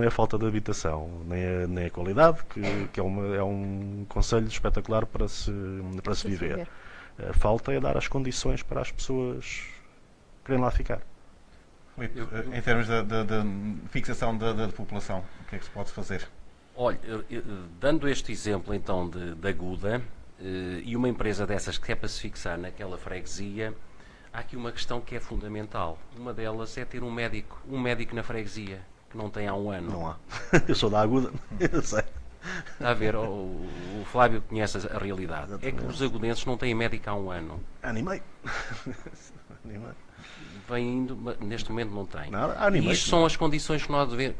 a falta de habitação, nem a qualidade, que é um concelho espetacular para se viver. A falta é dar as condições para as pessoas querem lá ficar. Filipe, em termos de fixação da população, o que é que se pode fazer? Olha, dando este exemplo então da Aguda, e uma empresa dessas que quer para se fixar naquela freguesia, há aqui uma questão que é fundamental. Uma delas é ter um médico na freguesia, que não tem há um ano. Não há. Eu sou da Aguda, eu sei. Está a ver, o Flávio conhece a realidade. É que os agudenses não têm médico há um ano. Animei. Vem indo, mas neste momento não tem. E isto são as condições que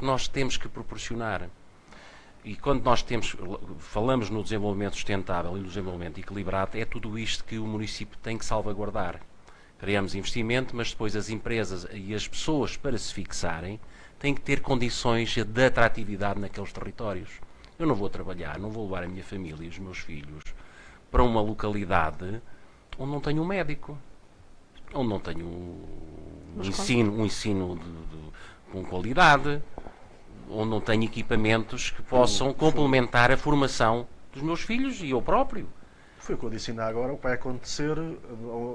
nós temos que proporcionar. E quando nós falamos no desenvolvimento sustentável e no desenvolvimento equilibrado, é tudo isto que o município tem que salvaguardar. Criamos investimento, mas depois as empresas e as pessoas, para se fixarem, têm que ter condições de atratividade naqueles territórios. Eu não vou trabalhar, não vou levar a minha família e os meus filhos para uma localidade onde não tenho um médico, onde não tenho um ensino com qualidade, onde não tenho equipamentos que possam complementar a formação dos meus filhos e eu próprio. Foi o que eu disse ainda agora, o que vai acontecer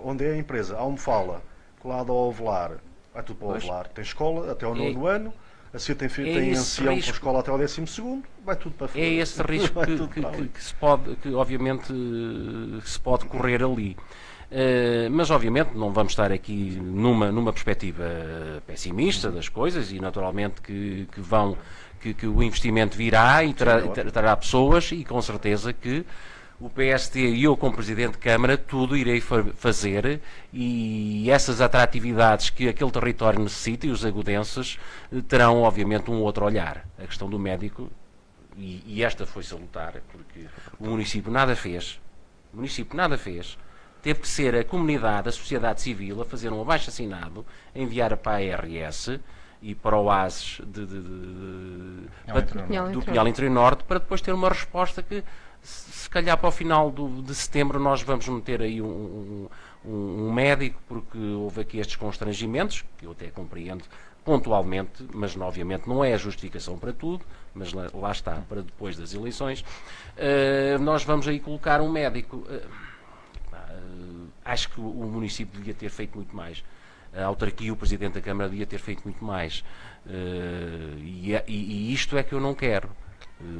onde é a empresa. Há Almofala, colado ao Ovelar, vai tudo para o Ovelar. Tem escola até ao 9º ano, a seguir tem ancião com escola até ao 12º, vai tudo para fora. É esse risco que obviamente se pode correr ali. Mas obviamente não vamos estar aqui numa perspectiva pessimista das coisas e naturalmente que o investimento virá e trará pessoas e com certeza que o PST e eu como Presidente de Câmara tudo irei fazer e essas atratividades que aquele território necessita e os agudenses terão obviamente um outro olhar. A questão do médico e esta foi salutar porque o município nada fez. Teve que ser a comunidade, a sociedade civil, a fazer um abaixo-assinado, a enviar para a ARS e para o ASES do Pinhal Interior Norte, para depois ter uma resposta que, se calhar para o final de setembro, nós vamos meter aí um médico, porque houve aqui estes constrangimentos, que eu até compreendo pontualmente, mas obviamente não é a justificação para tudo, mas lá está, para depois das eleições. Nós vamos aí colocar um médico. Acho que o município devia ter feito muito mais. A autarquia e o Presidente da Câmara devia ter feito muito mais. E isto é que eu não quero.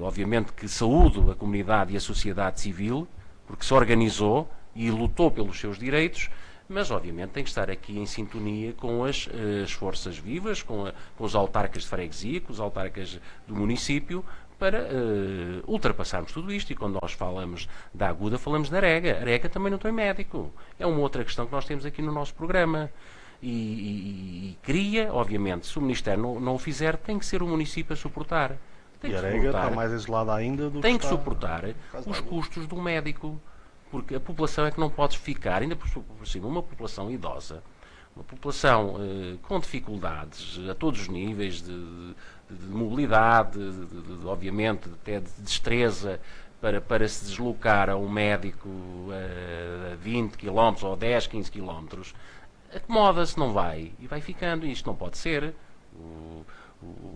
Obviamente que saúdo a comunidade e a sociedade civil, porque se organizou e lutou pelos seus direitos, mas obviamente tem que estar aqui em sintonia com as forças vivas, com os autarcas de freguesia, com os autarcas do município, para ultrapassarmos tudo isto. E quando nós falamos da Aguda, falamos da Arega. A Arega também não tem médico. É uma outra questão que nós temos aqui no nosso programa. E queria, obviamente, se o Ministério não o fizer, tem que ser o município a suportar. E a Arega está mais isolada ainda do que tem que suportar os custos do médico. Porque a população é que não pode ficar, ainda por cima, uma população idosa, uma população com dificuldades a todos os níveis de mobilidade, obviamente, até de destreza, para se deslocar a um médico a 20 km ou 10, 15 km, acomoda-se, não vai, e vai ficando. Isto não pode ser.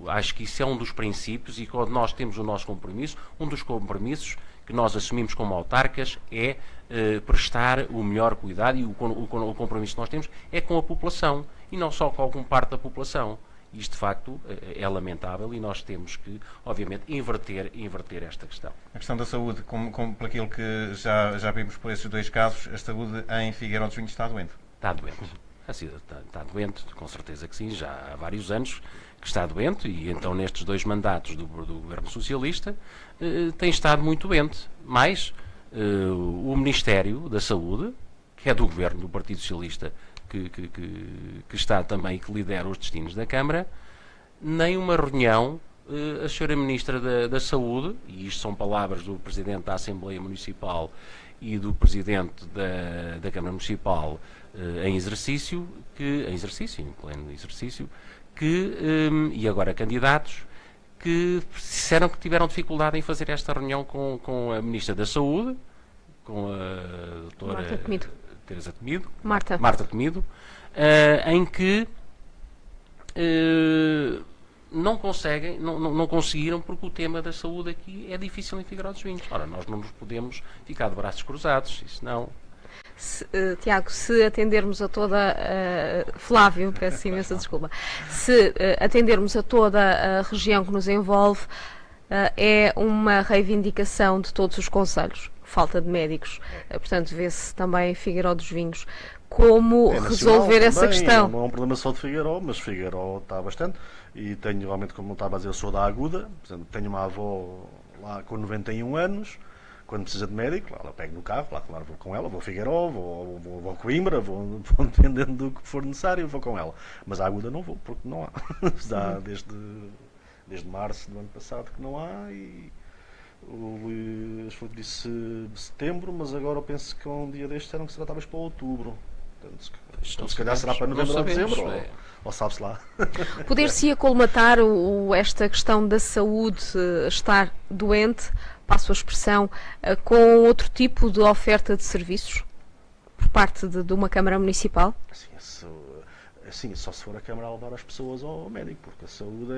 Acho que isso é um dos princípios, e quando nós temos o nosso compromisso, um dos compromissos que nós assumimos como autarcas é prestar o melhor cuidado, e o compromisso que nós temos é com a população, e não só com alguma parte da população. Isto, de facto, é lamentável, e nós temos que, obviamente, inverter esta questão. A questão da saúde, como por aquilo que já vimos por esses dois casos, a saúde em Figueiró dos Vinhos está doente? Está doente. Está doente, com certeza que sim, já há vários anos que está doente, e então nestes 2 mandatos do Governo Socialista tem estado muito doente. Mas o Ministério da Saúde, que é do Governo do Partido Socialista, que está também e que lidera os destinos da Câmara, nem uma reunião, a Sra. Ministra da Saúde, e isto são palavras do Presidente da Assembleia Municipal e do Presidente da Câmara Municipal em pleno exercício, e agora candidatos, que disseram que tiveram dificuldade em fazer esta reunião com a Ministra da Saúde, com a doutora Teresa Temido, Marta Temido, em que não conseguiram, porque o tema da saúde aqui é difícil em Figueiró dos Vinhos. Ora, nós não nos podemos ficar de braços cruzados, isso não. Tiago, se atendermos a toda... Flávio, peço imensa desculpa. Se atendermos a toda a região que nos envolve, é uma reivindicação de todos os concelhos. Falta de médicos. Portanto, vê-se também em Figueiró dos Vinhos como resolver essa questão. Não é um problema só de Figueiró, mas Figueiró está bastante. E tenho, realmente, como eu estava a dizer, eu sou da Aguda. Portanto, tenho uma avó lá com 91 anos. Quando precisa de médico, ela pega no carro, lá claro, vou com ela, vou a Figueiró, vou a Coimbra, vou dependendo do que for necessário, vou com ela. Mas à Aguda não vou, porque não há. Dá desde março do ano passado que não há, e o Luís disse setembro, mas agora eu penso que um dia destes eram que será talvez para outubro. Portanto, se calhar será para novembro ou dezembro, ou sabe-se lá. Poder-se acolmatar esta questão da saúde, estar doente, passo a expressão, com outro tipo de oferta de serviços por parte de uma Câmara Municipal? Sim, só se for a Câmara a levar as pessoas ao médico, porque a saúde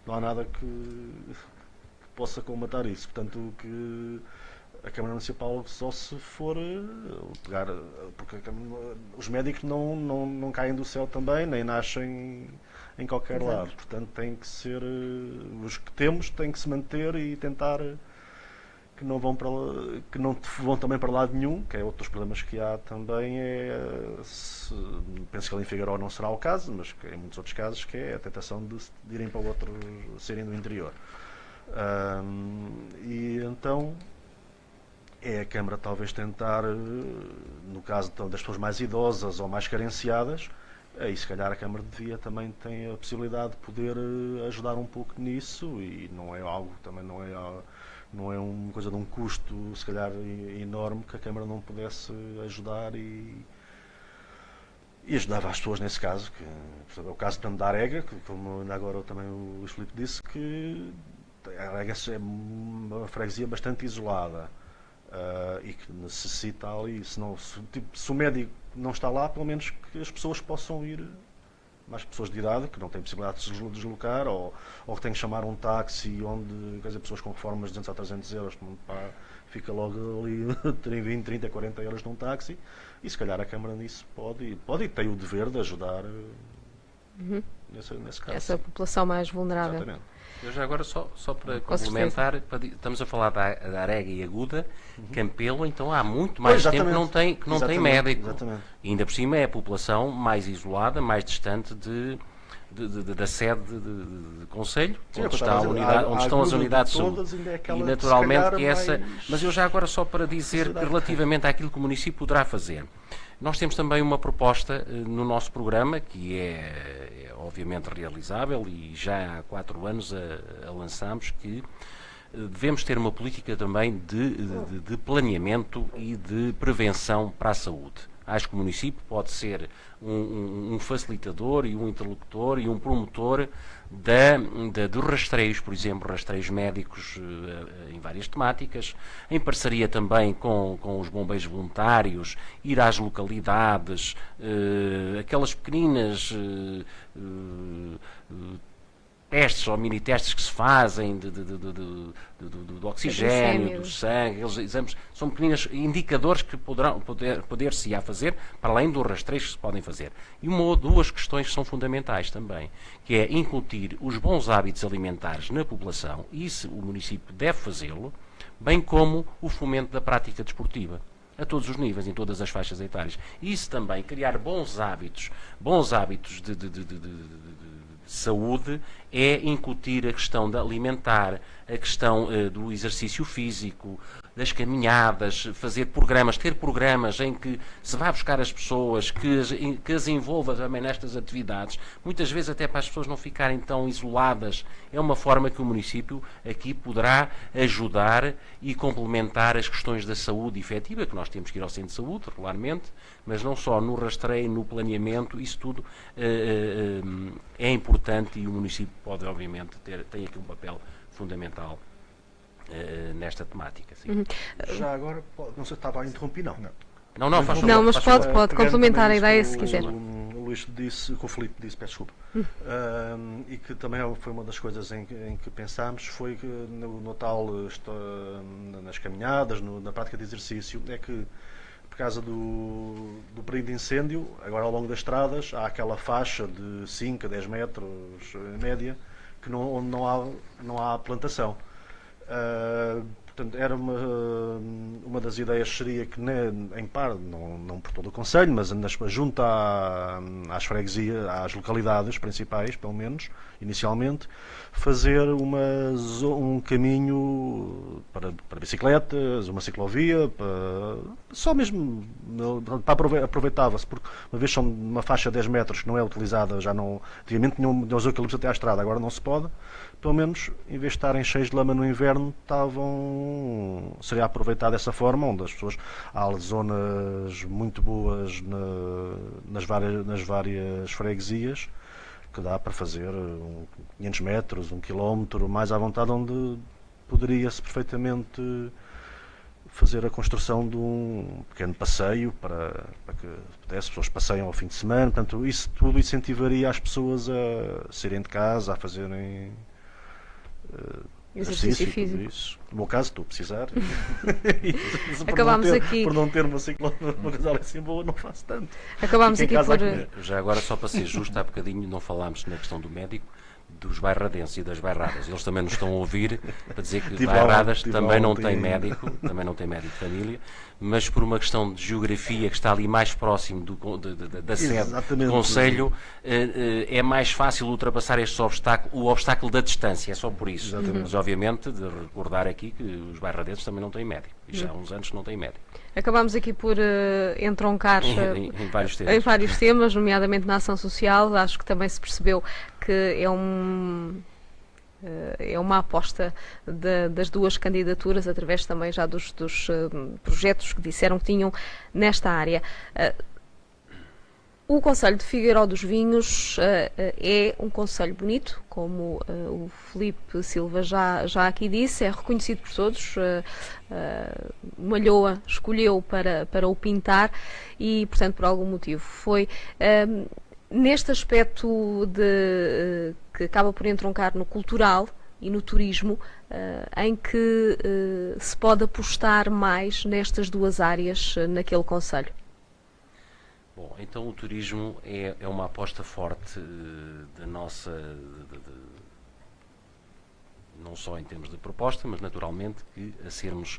não há nada que possa colmatar isso. Portanto, que a Câmara Municipal só se for pegar, porque os médicos não caem do céu também, nem nascem em qualquer lado. Portanto, tem que ser, os que temos têm que se manter e tentar que não vão também para lado nenhum, que é outros problemas que há também. Penso que ali em Figueiró não será o caso, mas que em muitos outros casos, que é a tentação de irem para o outro, serem do interior. E então é a Câmara talvez tentar, no caso das pessoas mais idosas ou mais carenciadas, aí se calhar a Câmara devia também tem a possibilidade de poder ajudar um pouco nisso, e não é algo, também não é uma coisa de um custo se calhar enorme, que a Câmara não pudesse ajudar e ajudava as pessoas nesse caso, que é o caso da Arega, que como ainda agora também o Luís Filipe disse, que a Arega é uma freguesia bastante isolada. E que necessita ali, se o médico não está lá, pelo menos que as pessoas possam ir, mais pessoas de idade que não têm possibilidade de se deslocar, ou que têm que chamar um táxi, onde, quer dizer, pessoas com reformas de 200 a 300 euros, fica logo ali 20, 30, 40 euros num táxi, e se calhar a Câmara nisso pode e tem o dever de ajudar nesse caso. Essa população mais vulnerável. Exatamente. Eu já agora, só para complementar, estamos a falar da Arega e Aguda, Campelo, então há muito mais tempo que não tem médico. Exatamente. E ainda por cima é a população mais isolada, mais distante da sede de concelho, onde estão as unidades de saúde. E naturalmente que essa... Mas eu já agora só para dizer que relativamente àquilo que o município poderá fazer. Nós temos também uma proposta no nosso programa, que é obviamente realizável, e já há 4 anos a lançamos, que devemos ter uma política também de planeamento e de prevenção para a saúde. Acho que o município pode ser um facilitador e um interlocutor e um promotor dos rastreios, por exemplo, rastreios médicos em várias temáticas, em parceria também com os bombeiros voluntários, ir às localidades, aquelas pequeninas testes ou mini-testes que se fazem do oxigênio, do sangue, aqueles exames, são pequenos indicadores que poder-se-á fazer, para além dos rastreios que se podem fazer. E uma ou duas questões que são fundamentais também, que é incutir os bons hábitos alimentares na população, e isso o município deve fazê-lo, bem como o fomento da prática desportiva, a todos os níveis, em todas as faixas etárias. E isso também, criar bons hábitos de saúde, é incutir a questão da alimentar, a questão do exercício físico, das caminhadas, ter programas em que se vá buscar as pessoas, que as envolva também nestas atividades, muitas vezes até para as pessoas não ficarem tão isoladas. É uma forma que o município aqui poderá ajudar e complementar as questões da saúde efetiva, que nós temos que ir ao centro de saúde regularmente, mas não só no rastreio, no planeamento, isso tudo é importante, e o município pode, obviamente, tem aqui um papel fundamental nesta temática. Sim. Já agora, não sei se estava a interromper, não. Não, faz favor. Não, mas pode complementar a ideia se o quiser. O Luís disse, que o Filipe disse, peço desculpa, e que também foi uma das coisas em que pensámos, foi que no tal, nas caminhadas, na prática de exercício, é que por causa do período de incêndio, agora ao longo das estradas, há aquela faixa de 5 a 10 metros, em média, que onde não há plantação. Portanto, era uma das ideias seria que, em par, não por todo o Conselho, mas junto às freguesias, às localidades principais, pelo menos, inicialmente, fazer um caminho para bicicletas, uma ciclovia, só mesmo para aproveitava-se, porque uma vez são uma faixa de 10 metros que não é utilizada, já não, antigamente tinham os eucaliptos até à estrada, agora não se pode. Pelo menos, em vez de estarem cheios de lama no inverno, seria aproveitado dessa forma, onde as pessoas, há zonas muito boas nas várias freguesias, que dá para fazer 500 metros, 1 quilómetro, mais à vontade, onde poderia-se perfeitamente fazer a construção de um pequeno passeio para que as pessoas passeiam ao fim de semana. Portanto, isso tudo incentivaria as pessoas a saírem de casa, a fazerem exercício físico. Isso. No meu caso, estou a precisar. Acabámos aqui. Por não ter uma casal assim boa, não faço tanto. Acabámos aqui por. Já agora, só para ser justo, há bocadinho não falámos na questão do médico, dos bairradenses e das bairradas. Eles também nos estão a ouvir para dizer que bairradas também não têm médico, também não têm médico de família, mas por uma questão de geografia que está ali mais próximo da sede do Conselho, é mais fácil ultrapassar o obstáculo da distância, é só por isso. Mas obviamente de recordar aqui que os bairradenses também não têm médico, e já há uns anos que não têm médico. Acabámos aqui por entroncar em vários temas, nomeadamente na ação social. Acho que também se percebeu que é uma aposta das duas candidaturas, através também já dos projetos que disseram que tinham nesta área. O Conselho de Figueiró dos Vinhos é um concelho bonito, como o Filipe Silva já aqui disse, é reconhecido por todos. Malhoa escolheu para o pintar e, portanto, por algum motivo foi. Neste aspecto que acaba por entroncar no cultural e no turismo, em que se pode apostar mais nestas duas áreas naquele concelho? Bom, então o turismo é uma aposta forte da nossa, não só em termos de proposta, mas naturalmente que a sermos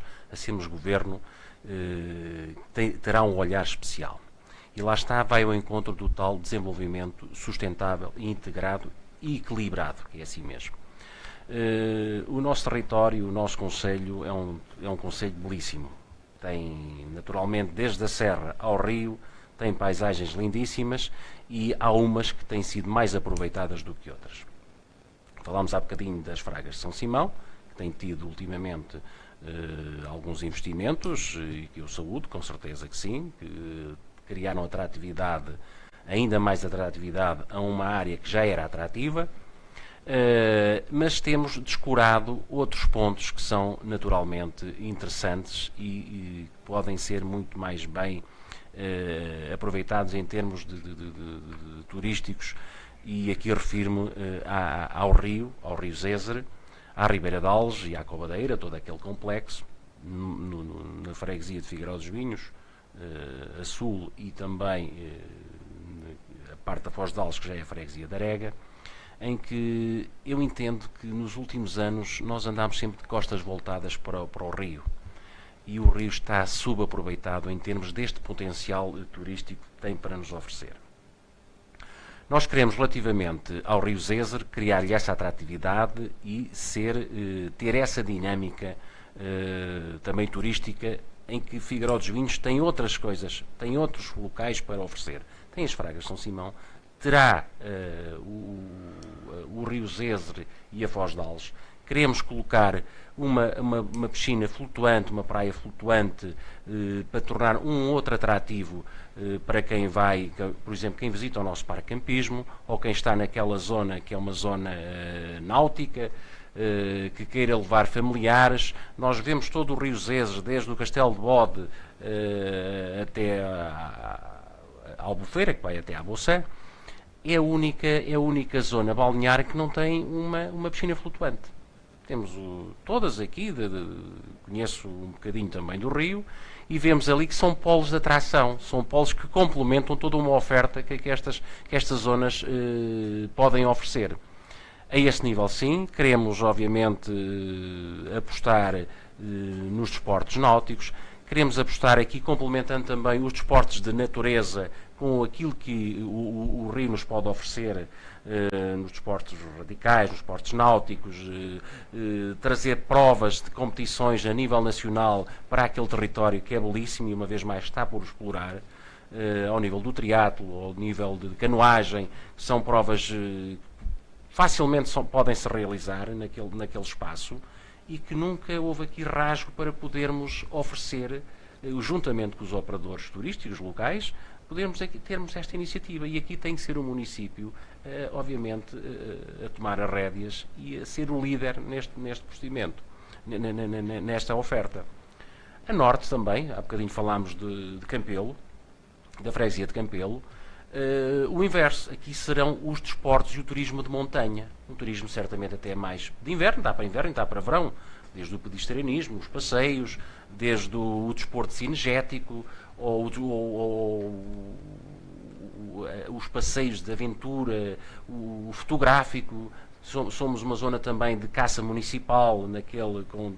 governo terá um olhar especial. E lá está, vai ao encontro do tal desenvolvimento sustentável, integrado e equilibrado, que é assim mesmo. O nosso território, o nosso concelho é um concelho belíssimo. Tem, naturalmente, desde a serra ao rio, tem paisagens lindíssimas, e há umas que têm sido mais aproveitadas do que outras. Falámos há bocadinho das Fragas de São Simão, que tem tido ultimamente alguns investimentos, e que eu saúdo, com certeza que sim, que criaram atratividade, ainda mais atratividade, a uma área que já era atrativa, mas temos descurado outros pontos que são naturalmente interessantes e podem ser muito mais bem aproveitados em termos de turísticos, e aqui refiro-me ao Rio Zezer, à Ribeira de Alges e à Cobadeira, todo aquele complexo, na freguesia de Figueiró dos Vinhos, a sul, e também a parte da Foz de Alges, que já é a freguesia da Arega, em que eu entendo que nos últimos anos nós andámos sempre de costas voltadas para o Rio, e o Rio está subaproveitado em termos deste potencial turístico que tem para nos oferecer. Nós queremos, relativamente ao Rio Zezer, criar-lhe essa atratividade e ter essa dinâmica também turística, em que Figueiró dos Vinhos tem outras coisas, tem outros locais para oferecer. Tem as Fragas de São Simão, terá o Rio Zezer e a Foz de Alges. Queremos colocar uma piscina flutuante, uma praia flutuante, para tornar um outro atrativo para quem vai, por exemplo, quem visita o nosso parque campismo, ou quem está naquela zona que é uma zona náutica, que queira levar familiares. Nós vemos todo o Rio Zezer, desde o Castelo de Bode até a Albufeira, que vai até à Boçã. É a única zona balnear que não tem uma piscina flutuante. Temos todas aqui, conheço um bocadinho também do Rio, e vemos ali que são polos de atração, são polos que complementam toda uma oferta que estas zonas podem oferecer. A esse nível, sim, queremos, obviamente, apostar nos desportos náuticos, queremos apostar aqui, complementando também os desportos de natureza com aquilo que o Rio nos pode oferecer nos desportos radicais, nos desportos náuticos, trazer provas de competições a nível nacional para aquele território que é belíssimo e, uma vez mais, está por explorar, ao nível do triatlo, ao nível de canoagem, que são provas que facilmente podem-se realizar naquele espaço, e que nunca houve aqui rasgo para podermos oferecer, juntamente com os operadores turísticos locais, podermos aqui termos esta iniciativa. E aqui tem que ser o município, obviamente, a tomar as rédeas e a ser o líder neste procedimento, nesta oferta. A norte também, há bocadinho falámos de Campelo, da freguesia de Campelo. O inverso, aqui serão os desportos e o turismo de montanha, um turismo certamente até mais de inverno, dá para verão, desde o pedestrianismo, os passeios, desde o desporto cinegético, ou os passeios de aventura, o fotográfico. Somos uma zona também de caça municipal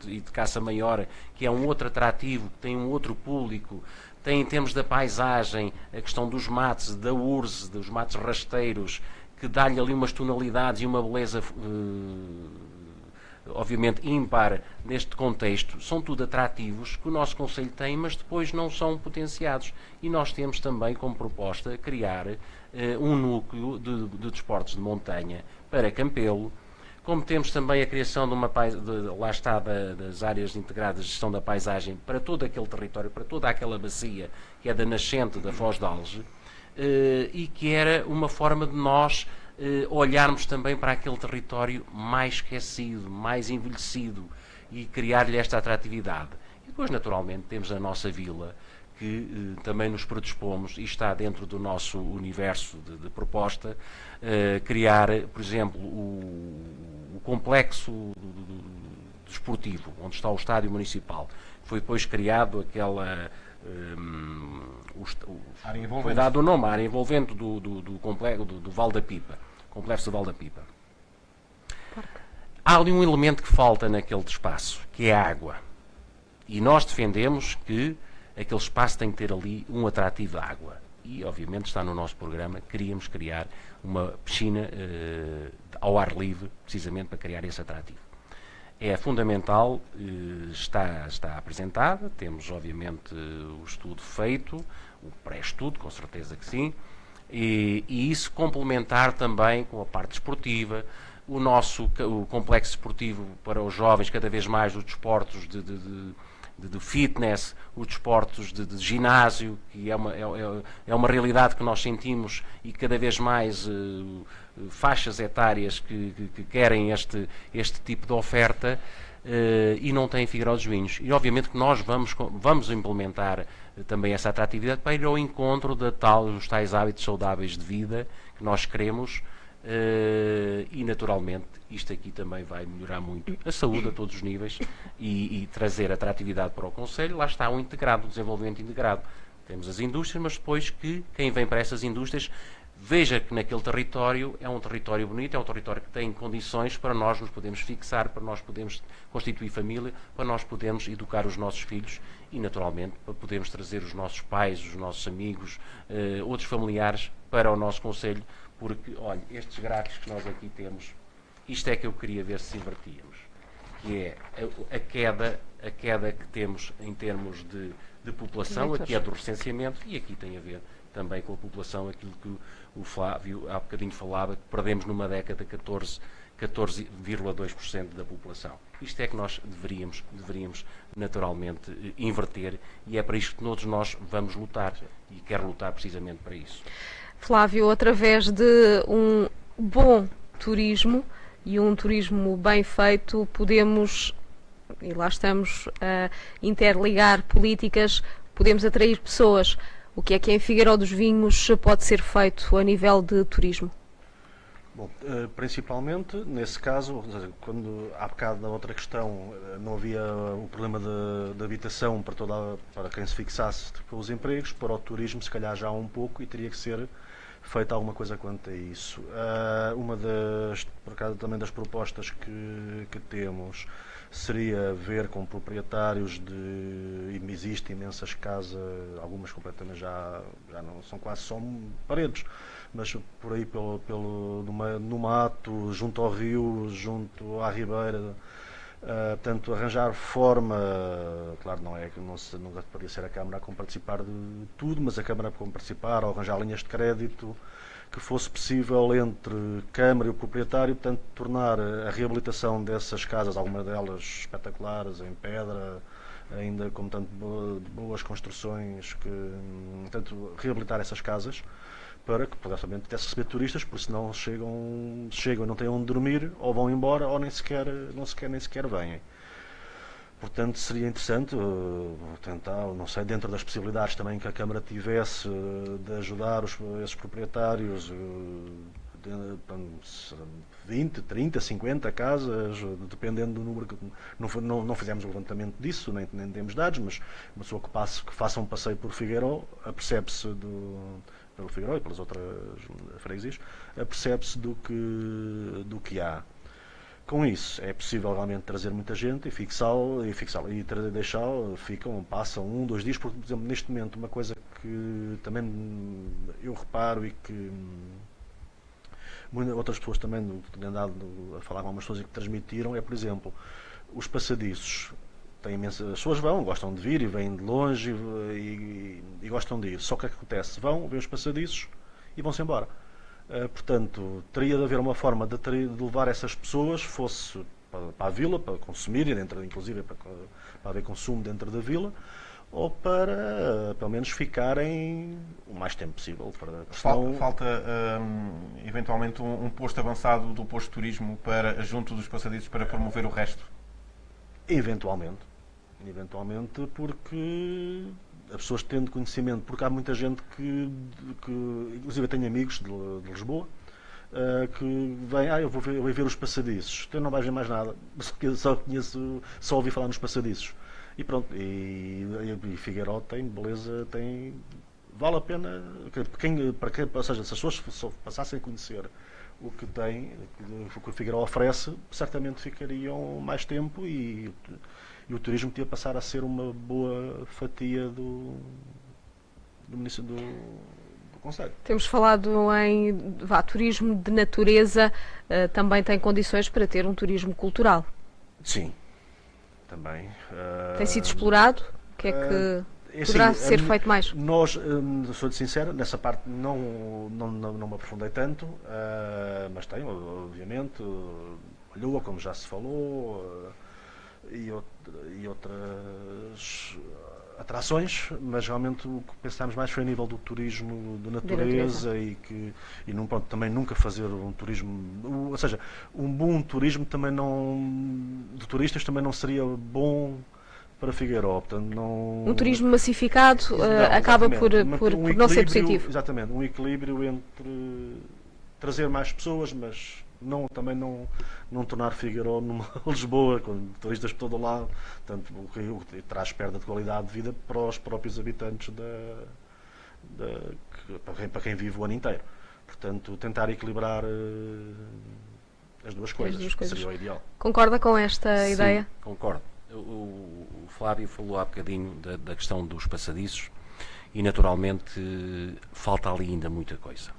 e de caça maior, que é um outro atrativo, que tem um outro público. Tem, em termos da paisagem, a questão dos mates, da urze, dos mates rasteiros, que dá-lhe ali umas tonalidades e uma beleza, obviamente, ímpar neste contexto. São tudo atrativos que o nosso Conselho tem, mas depois não são potenciados. E nós temos também como proposta criar um núcleo de desportos de montanha para Campelo, como temos também a criação de das áreas integradas de gestão da paisagem para todo aquele território, para toda aquela bacia que é da nascente da Foz de Alges, e que era uma forma de nós olharmos também para aquele território mais esquecido, mais envelhecido, e criar-lhe esta atratividade. E depois, naturalmente, temos a nossa vila, que também nos predispomos, e está dentro do nosso universo de proposta, criar, por exemplo, o complexo desportivo, onde está o estádio municipal. Foi depois criado foi dado o nome à área envolvente do complexo do Val da Pipa, complexo do Val da Pipa. Há ali um elemento que falta naquele espaço, que é a água. E nós defendemos que aquele espaço tem que ter ali um atrativo de água. E, obviamente, está no nosso programa. Queríamos criar uma piscina ao ar livre, precisamente para criar esse atrativo. É fundamental, está apresentada, temos, obviamente, o estudo feito, o pré-estudo, com certeza que sim, e isso complementar também com a parte esportiva, o complexo esportivo para os jovens, cada vez mais os desportos de fitness, os desportos de ginásio, que é uma realidade que nós sentimos e cada vez mais faixas etárias que querem este tipo de oferta e não têm Figueiró dos Vinhos. E obviamente que nós vamos implementar também essa atratividade para ir ao encontro dos tais hábitos saudáveis de vida que nós queremos. E naturalmente isto aqui também vai melhorar muito a saúde a todos os níveis e trazer atratividade para o Concelho. Lá está um desenvolvimento integrado. Temos as indústrias, mas depois que quem vem para essas indústrias veja que naquele território é um território bonito, é um território que tem condições para nós nos podermos fixar, para nós podermos constituir família, para nós podermos educar os nossos filhos e naturalmente para podermos trazer os nossos pais, os nossos amigos, outros familiares para o nosso Concelho. Porque, olha, estes gráficos que nós aqui temos, isto é que eu queria ver se invertíamos, que é a queda que temos em termos de população, aqui é do recenseamento, e aqui tem a ver também com a população, aquilo que o Flávio há bocadinho falava, que perdemos numa década 14,2% da população. Isto é que nós deveríamos naturalmente inverter, e é para isto que todos nós vamos lutar, e quero lutar precisamente para isso. Flávio, através de um bom turismo e um turismo bem feito, podemos, e lá estamos a interligar políticas, podemos atrair pessoas. O que é que em Figueiró dos Vinhos pode ser feito a nível de turismo? Bom, principalmente, nesse caso, quando há bocado na outra questão não havia o problema de habitação para quem se fixasse pelos empregos, para o turismo se calhar já há um pouco e teria que ser feita alguma coisa quanto a isso. Uma por causa também das propostas que temos seria ver com proprietários e existem imensas casas, algumas completamente já não são quase só paredes, mas por aí no mato, junto ao rio, junto à ribeira. Portanto, arranjar forma, claro, nunca poderia ser a Câmara a participar de tudo, mas a Câmara a participar, ou arranjar linhas de crédito que fosse possível entre Câmara e o proprietário, portanto, tornar a reabilitação dessas casas, algumas delas espetaculares, em pedra, ainda com tanto boas construções, portanto, reabilitar essas casas, para que pudesse receber turistas, porque senão chegam e não têm onde dormir, ou vão embora, ou nem sequer vêm. Portanto, seria interessante tentar, não sei, dentro das possibilidades também que a Câmara tivesse de ajudar esses proprietários, 20, 30, 50 casas, dependendo do número. Não fizemos o levantamento disso, nem temos dados, mas uma pessoa que faça um passeio por Figueiró, apercebe-se pelo Figueiró e pelas outras freguesias, apercebe-se do que há. Com isso, é possível realmente trazer muita gente e fixá-lo e deixá-lo, passam 1, 2 dias, porque, por exemplo, neste momento, uma coisa que também eu reparo e que outras pessoas também têm andado a falar com algumas pessoas e que transmitiram, é, por exemplo, os passadiços. As pessoas gostam de vir e vêm de longe e gostam de ir. Só que o que acontece? Vão, vêem os passadiços e vão-se embora. Portanto, teria de haver uma forma de levar essas pessoas, fosse para a vila, para consumirem, inclusive para haver consumo dentro da vila, ou para, pelo menos, ficarem o mais tempo possível. Falta, eventualmente, um posto avançado do posto de turismo junto dos passadiços para promover o resto? Eventualmente, porque as pessoas tendo conhecimento, porque há muita gente que inclusive eu tenho amigos de Lisboa, que vêm, eu vou ver os passadiços, então não vais ver mais nada, só ouvi falar nos passadiços. E pronto, e Figueiró tem beleza, vale a pena, ou seja, se as pessoas passassem a conhecer o que o Figueiró oferece, certamente ficariam mais tempo e o turismo podia passar a ser uma boa fatia do município do Concelho. Temos falado em turismo de natureza, também tem condições para ter um turismo cultural. Sim, também. Tem sido explorado? O que é que poderá ser feito mais? Nós, sou-lhe sincero, nessa parte não me aprofundei tanto, mas tenho, obviamente, a Lua, como já se falou, e outras atrações, mas realmente o que pensámos mais foi a nível do turismo de natureza e num ponto também nunca fazer um turismo, ou seja, um bom turismo também de turistas também não seria bom para Figueiró, portanto não... Um turismo massificado acaba por não ser positivo. Exatamente, um equilíbrio entre trazer mais pessoas, mas também não tornar Figueiró numa Lisboa, com turistas por todo o lado, portanto, o que traz perda de qualidade de vida para os próprios habitantes para quem vive o ano inteiro. Portanto, tentar equilibrar as duas coisas. Seria o ideal. Concorda com esta ideia? Concordo. O Flávio falou há bocadinho da questão dos passadiços e naturalmente falta ali ainda muita coisa.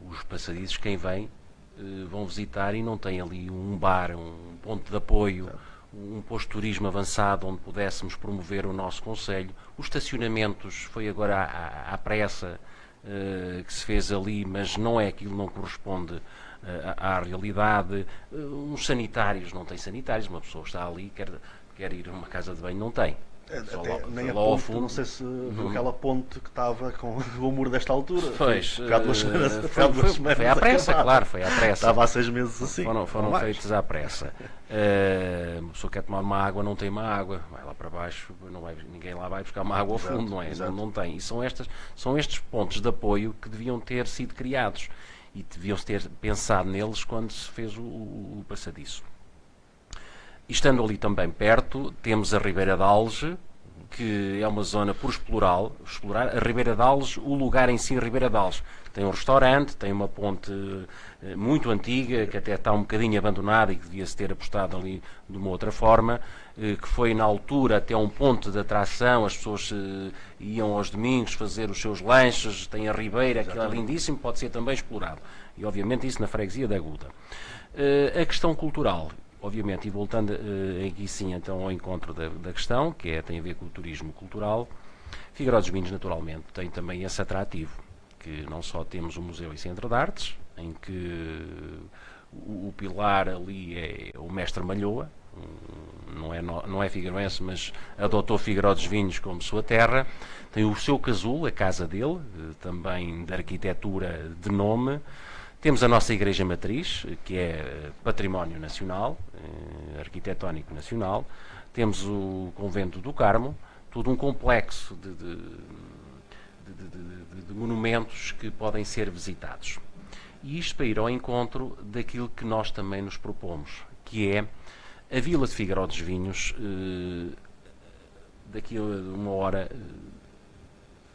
Os passadiços, quem vem, vão visitar e não tem ali um bar, um ponto de apoio, um posto de turismo avançado onde pudéssemos promover o nosso concelho. Os estacionamentos foi agora à pressa que se fez ali, mas não é aquilo, não corresponde à realidade. Uns sanitários, não tem sanitários, uma pessoa está ali, quer ir a uma casa de banho, não tem. Nem a ponte, não sei se viu aquela ponte que estava com o muro desta altura. Pois, foi à pressa, claro, foi à pressa. Estava há 6 meses assim. Foram feitos à pressa. Uma pessoa quer tomar uma água, não tem uma água, vai lá para baixo, ninguém lá vai buscar uma água ao fundo, não é? Não tem. E são estes pontos de apoio que deviam ter sido criados e deviam ter pensado neles quando se fez o passadiço. E estando ali também perto, temos a Ribeira de Alge, que é uma zona por explorar. A Ribeira de Alge, o lugar em si, a Ribeira de Alge, tem um restaurante, tem uma ponte muito antiga, que até está um bocadinho abandonada e que devia-se ter apostado ali de uma outra forma, que foi na altura até um ponto de atração, as pessoas iam aos domingos fazer os seus lanches, tem a Ribeira, que é lindíssimo, pode ser também explorado. E obviamente isso na freguesia da Aguda. A questão cultural. Obviamente, e voltando aqui sim então ao encontro da questão, que tem a ver com o turismo cultural, Figueiró dos Vinhos naturalmente tem também esse atrativo, que não só temos o Museu e Centro de Artes, em que o pilar ali é o Mestre Malhoa, não é figueirense, mas adotou Figueiró dos Vinhos como sua terra, tem o seu casulo, a casa dele, também de arquitetura de nome. Temos a nossa Igreja Matriz, que é património nacional, arquitetónico nacional. Temos o Convento do Carmo, todo um complexo de monumentos que podem ser visitados. E isto para ir ao encontro daquilo que nós também nos propomos, que é a Vila de Figueiró dos Vinhos, daqui a uma hora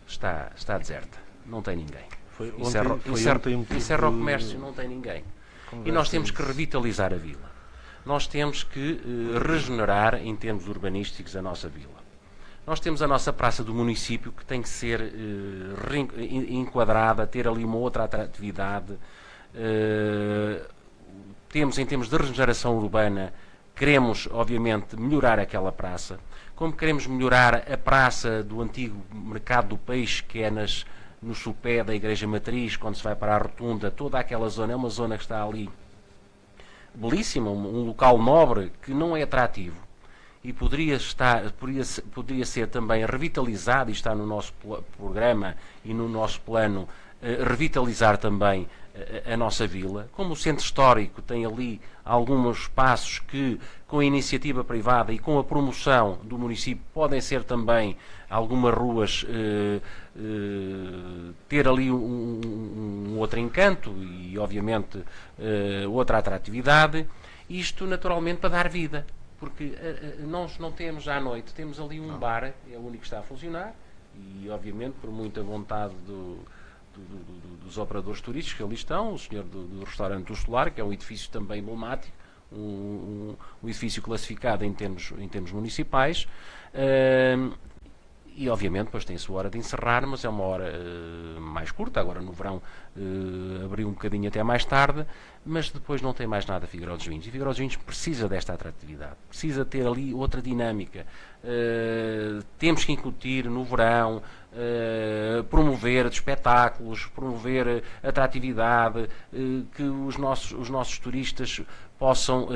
está deserta, não tem ninguém. Encerra o comércio, não tem ninguém. E nós temos que revitalizar a vila. Nós temos que regenerar, em termos urbanísticos, a nossa vila. Nós temos a nossa praça do município que tem que ser enquadrada, ter ali uma outra atratividade. Temos, em termos de regeneração urbana, queremos, obviamente, melhorar aquela praça. Como queremos melhorar a praça do antigo Mercado do Peixe, que é no sopé da Igreja Matriz, quando se vai para a Rotunda, toda aquela zona é uma zona que está ali belíssima, um local nobre que não é atrativo e poderia ser também revitalizado, e está no nosso programa e no nosso plano, revitalizar também a nossa vila. Como o centro histórico tem ali alguns espaços que, com a iniciativa privada e com a promoção do município, podem ser também algumas ruas, ter ali um outro encanto e, obviamente, outra atratividade. Isto, naturalmente, para dar vida, porque nós não temos à noite, temos ali um bar, é o único que está a funcionar, e, obviamente, por muita vontade dos operadores turísticos que ali estão, o senhor do restaurante do Solar, que é um edifício também emblemático, um edifício classificado em termos municipais, E obviamente depois tem a sua hora de encerrar, mas é uma hora mais curta. Agora no verão abriu um bocadinho até mais tarde, mas depois não tem mais nada Figueiró dos Vinhos. E Figueiró dos Vinhos precisa desta atratividade, precisa ter ali outra dinâmica. Temos que incutir no verão, promover espetáculos, promover atratividade, que os nossos turistas possam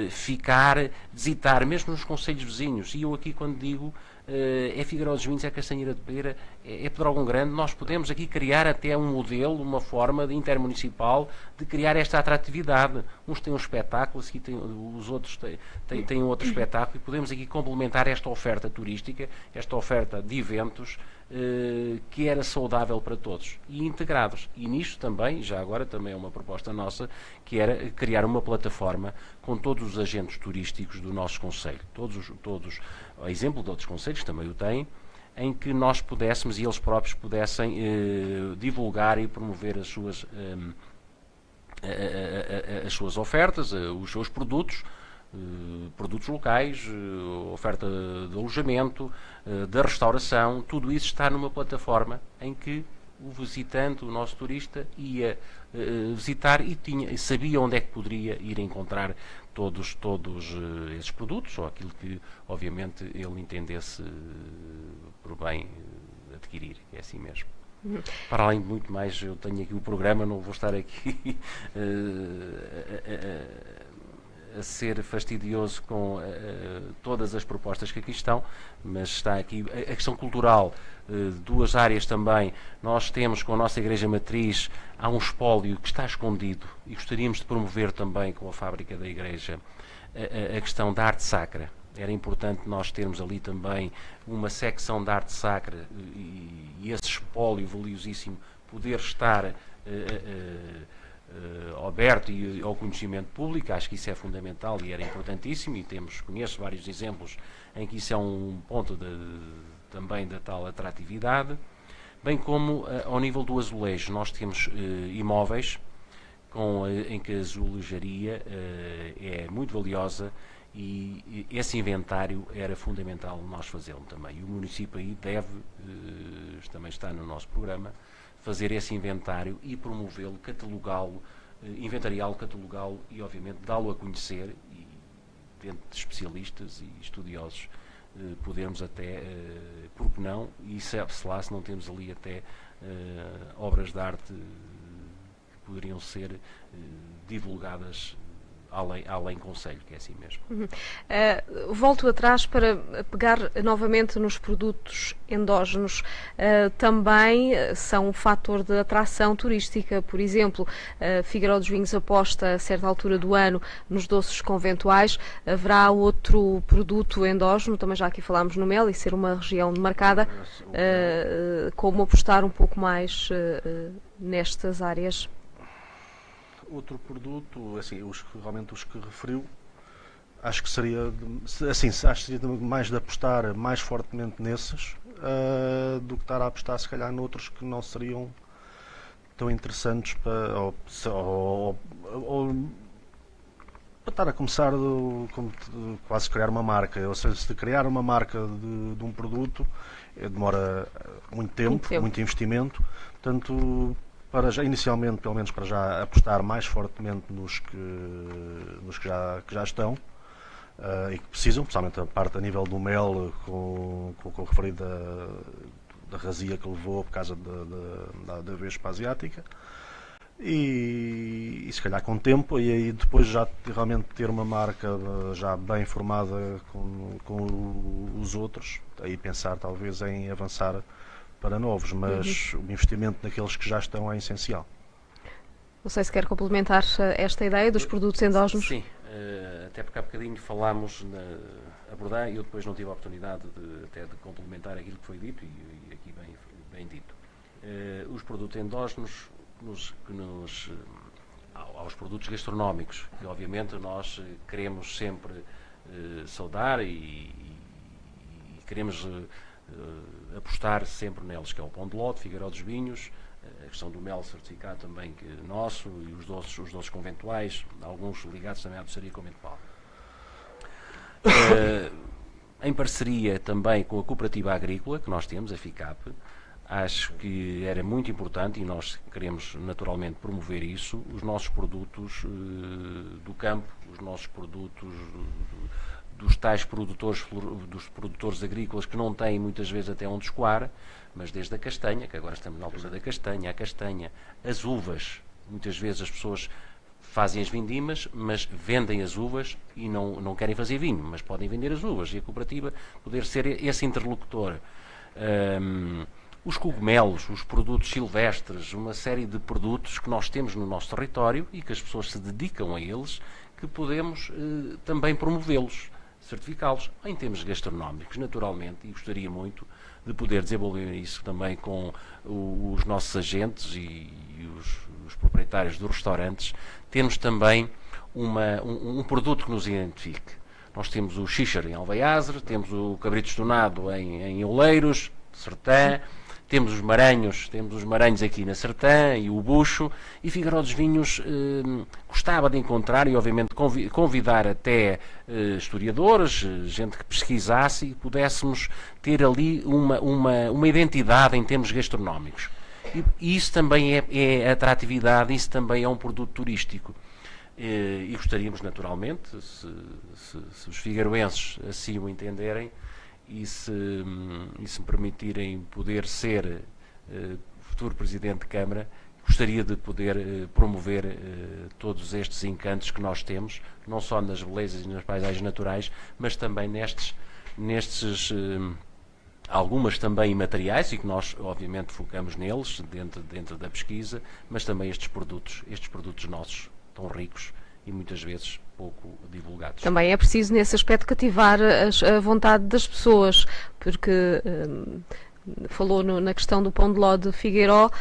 ficar, visitar, mesmo nos concelhos vizinhos. E eu aqui quando digo é Figueiró dos Vinhos, é Castanheira de Pera, é Pedrógão Grande, nós podemos aqui criar até um modelo, uma forma de intermunicipal de criar esta atratividade. Uns têm um espetáculo, aqui os outros têm outro espetáculo, e podemos aqui complementar esta oferta turística, esta oferta de eventos, que era saudável para todos e integrados. E nisto também, já agora também é uma proposta nossa, que era criar uma plataforma com todos os agentes turísticos do nosso concelho, todos, a exemplo de outros concelhos também o têm, em que nós pudéssemos e eles próprios pudessem divulgar e promover as suas ofertas, os seus produtos locais, oferta de alojamento, da restauração. Tudo isso está numa plataforma em que o visitante, o nosso turista, ia visitar e sabia onde é que poderia ir encontrar todos esses produtos, ou aquilo que obviamente ele entendesse por bem adquirir, é assim mesmo. Para além de muito mais, eu tenho aqui o programa, não vou estar aqui a ser fastidioso com todas as propostas que aqui estão, mas está aqui a questão cultural, duas áreas também. Nós temos com a nossa Igreja Matriz, há um espólio que está escondido e gostaríamos de promover também com a fábrica da Igreja a questão da arte sacra. Era importante nós termos ali também uma secção da arte sacra e esse espólio valiosíssimo poder estar aberto e ao conhecimento público. Acho que isso é fundamental e era importantíssimo, e conheço vários exemplos em que isso é um ponto também da tal atratividade, bem como ao nível do azulejo. Nós temos imóveis em que a azulejaria é muito valiosa, e esse inventário era fundamental nós fazê-lo também. E o município aí deve, também está no nosso programa, fazer esse inventário e promovê-lo, catalogá-lo, inventariá-lo, catalogá-lo e, obviamente, dá-lo a conhecer, e dentro de especialistas e estudiosos, podermos até, porque não, e se não temos ali até obras de arte que poderiam ser divulgadas além concelho, que é assim mesmo. Volto atrás para pegar novamente nos produtos endógenos. Também são um fator de atração turística. Por exemplo, Figueiró dos Vinhos aposta a certa altura do ano nos doces conventuais. Haverá outro produto endógeno, também já aqui falámos no mel, e ser uma região demarcada, como apostar um pouco mais nestas áreas? Outro produto, assim, realmente os que referiu, acho que seria, assim, acho que seria mais de apostar mais fortemente nesses, do que estar a apostar se calhar noutros que não seriam tão interessantes para estar a começar quase criar uma marca. Ou seja, se criar uma marca de um produto demora muito tempo, muito investimento, portanto, para já, inicialmente, pelo menos para já, apostar mais fortemente nos que já estão e que precisam, principalmente a parte a nível do mel, com o referido da razia que levou por causa da Vespa asiática, e se calhar com tempo, e aí depois já realmente ter uma marca já bem formada com os outros, aí pensar talvez em avançar para novos, mas o investimento naqueles que já estão é essencial. Não sei se quer complementar esta ideia dos produtos endógenos. Sim, até porque há bocadinho falámos abordar, e eu depois não tive a oportunidade até de complementar aquilo que foi dito, e aqui bem dito. Os produtos endógenos aos produtos gastronómicos, que obviamente nós queremos sempre saudar e queremos apostar sempre neles, que é o pão de ló, Figueiró dos Vinhos, a questão do mel certificado também que é nosso, e os doces conventuais, alguns ligados também à doçaria conventual. em parceria também com a Cooperativa Agrícola, que nós temos, a FICAP. Acho que era muito importante e nós queremos naturalmente promover isso, os nossos produtos do campo, os nossos produtos dos tais produtores, dos produtores agrícolas que não têm muitas vezes até onde escoar, mas desde a castanha, que agora estamos na altura da castanha, a castanha, as uvas, muitas vezes as pessoas fazem as vindimas, mas vendem as uvas e não querem fazer vinho, mas podem vender as uvas, e a cooperativa poder ser esse interlocutor. Os cogumelos, os produtos silvestres, uma série de produtos que nós temos no nosso território e que as pessoas se dedicam a eles, que podemos também promovê-los, certificá-los em termos gastronómicos, naturalmente, e gostaria muito de poder desenvolver isso também com os nossos agentes e os proprietários dos restaurantes, termos também um produto que nos identifique. Nós temos o xíxaro em Alveiazre, temos o cabrito estonado em Oleiros, Sertã, temos os maranhos aqui na Sertã e o bucho, e Figueiró dos Vinhos gostava de encontrar e obviamente convidar até historiadores, gente que pesquisasse e pudéssemos ter ali uma identidade em termos gastronómicos. E isso também é atratividade, isso também é um produto turístico. E gostaríamos naturalmente, se os figueiroenses assim o entenderem, e se me permitirem poder ser futuro Presidente de Câmara, gostaria de poder promover todos estes encantos que nós temos, não só nas belezas e nas paisagens naturais, mas também nestes algumas também imateriais, e que nós obviamente focamos neles dentro da pesquisa, mas também estes produtos nossos, tão ricos e muitas vezes pouco divulgados. Também é preciso, nesse aspecto, cativar a vontade das pessoas, porque falou na questão do pão de ló de Figueiró,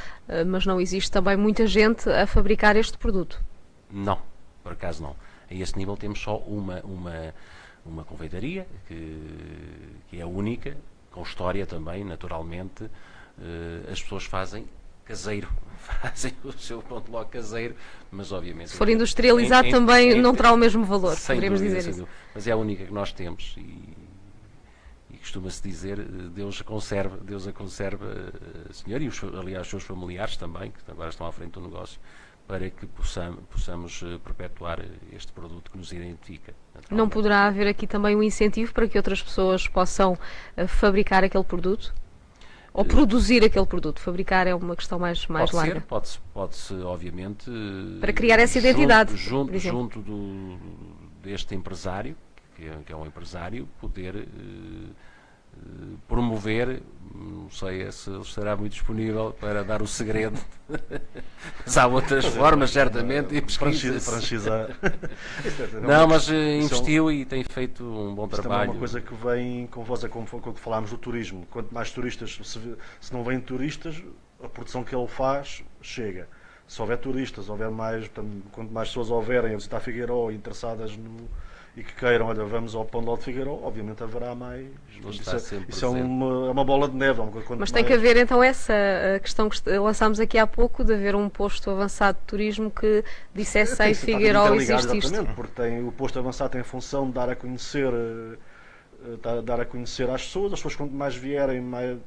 mas não existe também muita gente a fabricar este produto. Não, por acaso não. A esse nível temos só uma confeitaria, que é única, com história também, naturalmente. As pessoas fazem caseiro, fazem o seu pão de ló caseiro, mas obviamente... Se for industrializado também não terá o mesmo valor, poderíamos dizer isso. Mas é a única que nós temos e costuma-se dizer, Deus a conserva, Senhor, e aliás os seus familiares também, que agora estão à frente do negócio, para que possamos perpetuar este produto que nos identifica. Não poderá haver aqui também um incentivo para que outras pessoas possam fabricar aquele produto? Ou produzir aquele produto? Fabricar é uma questão mais larga. Pode-se, obviamente... Para criar essa identidade, junto deste empresário, que é um empresário, poder promover, não sei se ele estará muito disponível para dar o segredo, mas há outras formas, certamente, e franchizar. Não, mas investiu e tem feito um bom trabalho. É uma coisa que vem convosco, como quando falámos do turismo. Quanto mais turistas, se não vêm turistas, a produção que ele faz chega. Se houver turistas, quanto mais pessoas houverem a visitar Figueiró interessadas e que queiram, olha, vamos ao pão de ló de Figueiró, obviamente haverá mais. Isso é uma bola de neve. Mas tem que haver então essa questão que lançámos aqui há pouco, de haver um posto avançado de turismo que dissesse em Figueiró existe isto. Exatamente, porque o posto avançado tem a função de dar a conhecer às pessoas quanto mais vierem, mais...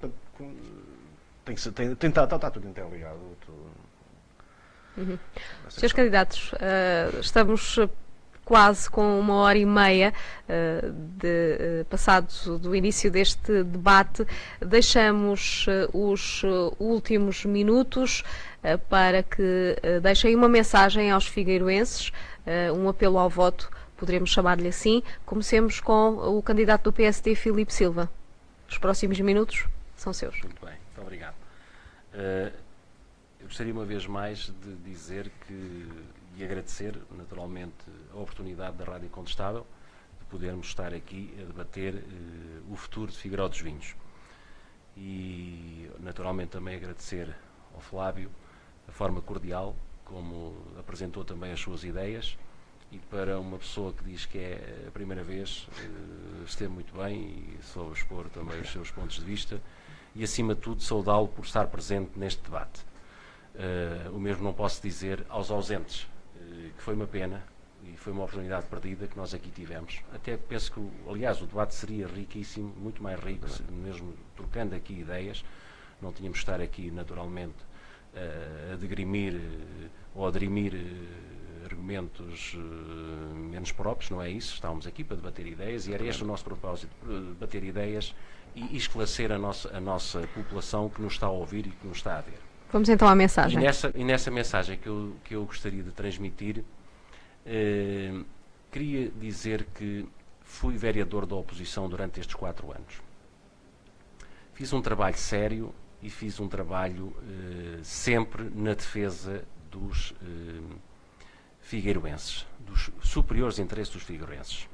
Está tudo interligado. Senhores candidatos, estamos quase com 1h30 passado do início deste debate. Deixamos os últimos minutos para que deixem uma mensagem aos figueiroenses, um apelo ao voto, poderemos chamar-lhe assim. Comecemos com o candidato do PSD, Filipe Silva. Os próximos minutos são seus. Muito bem, muito obrigado. Eu gostaria uma vez mais de dizer e agradecer naturalmente a oportunidade da Rádio Incontestável de podermos estar aqui a debater o futuro de Figueiró dos Vinhos. E naturalmente também agradecer ao Flávio a forma cordial como apresentou também as suas ideias, e para uma pessoa que diz que é a primeira vez, esteve muito bem e soube expor também os seus pontos de vista, e acima de tudo saudá-lo por estar presente neste debate. O mesmo não posso dizer aos ausentes, que foi uma pena e foi uma oportunidade perdida que nós aqui tivemos. Até penso que, aliás, o debate seria riquíssimo, muito mais rico, mesmo trocando aqui ideias. Não tínhamos de estar aqui, naturalmente, a degrimir ou a dirimir argumentos menos próprios, não é isso. Estávamos aqui para debater ideias e era este o nosso propósito, debater ideias e esclarecer a nossa população que nos está a ouvir e que nos está a ver. Vamos então à mensagem. E nessa mensagem que eu gostaria de transmitir, queria dizer que fui vereador da oposição durante estes 4 anos. Fiz um trabalho sério e fiz um trabalho sempre na defesa dos figueiroenses, dos superiores interesses dos figueiroenses.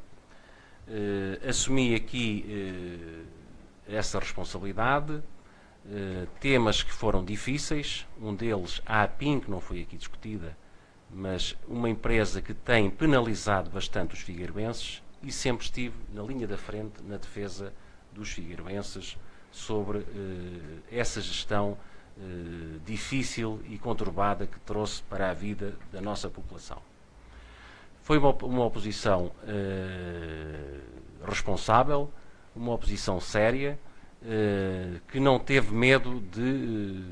Assumi aqui essa responsabilidade, temas que foram difíceis, um deles a APIN, que não foi aqui discutida, mas uma empresa que tem penalizado bastante os figueiroenses, e sempre estive na linha da frente na defesa dos figueiroenses sobre essa gestão difícil e conturbada que trouxe para a vida da nossa população. Foi uma oposição responsável, uma oposição séria, que não teve medo de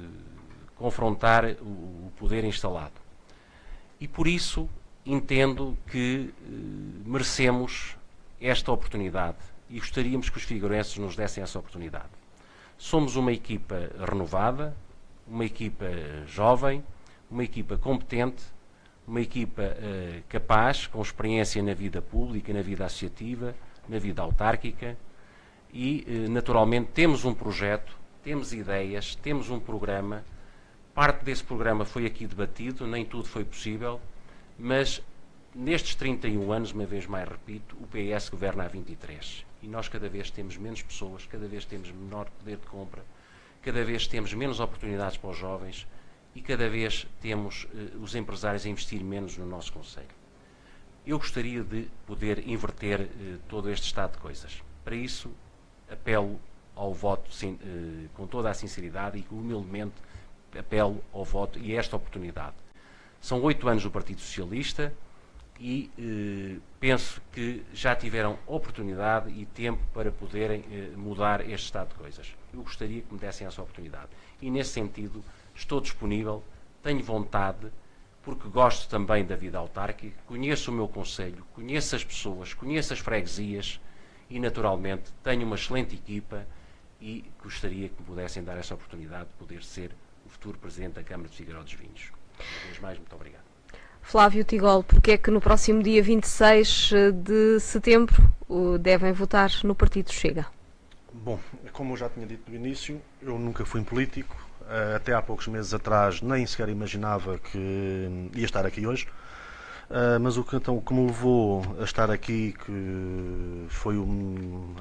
confrontar o poder instalado. E por isso entendo que merecemos esta oportunidade e gostaríamos que os figueirenses nos dessem essa oportunidade. Somos uma equipa renovada, uma equipa jovem, uma equipa competente, uma equipa capaz, com experiência na vida pública, na vida associativa, na vida autárquica e, naturalmente, temos um projeto, temos ideias, temos um programa. Parte desse programa foi aqui debatido, nem tudo foi possível, mas nestes 31 anos, uma vez mais repito, o PS governa há 23 e nós cada vez temos menos pessoas, cada vez temos menor poder de compra, cada vez temos menos oportunidades para os jovens e cada vez temos os empresários a investir menos no nosso concelho. Eu gostaria de poder inverter todo este estado de coisas. Para isso, apelo ao voto com toda a sinceridade e humildemente apelo ao voto e a esta oportunidade. São 8 anos do Partido Socialista e penso que já tiveram oportunidade e tempo para poderem mudar este estado de coisas. Eu gostaria que me dessem essa oportunidade. E, nesse sentido, estou disponível, tenho vontade, porque gosto também da vida autárquica, conheço o meu concelho, conheço as pessoas, conheço as freguesias e, naturalmente, tenho uma excelente equipa e gostaria que me pudessem dar essa oportunidade de poder ser o futuro Presidente da Câmara de Figueiró dos Vinhos. Uma vez mais, muito obrigado. Flávio Tigol, porque é que no próximo dia 26 de setembro devem votar no Partido Chega? Bom, como eu já tinha dito no início, eu nunca fui político. Até há poucos meses atrás nem sequer imaginava que ia estar aqui hoje. Mas o que me levou a estar aqui, que foi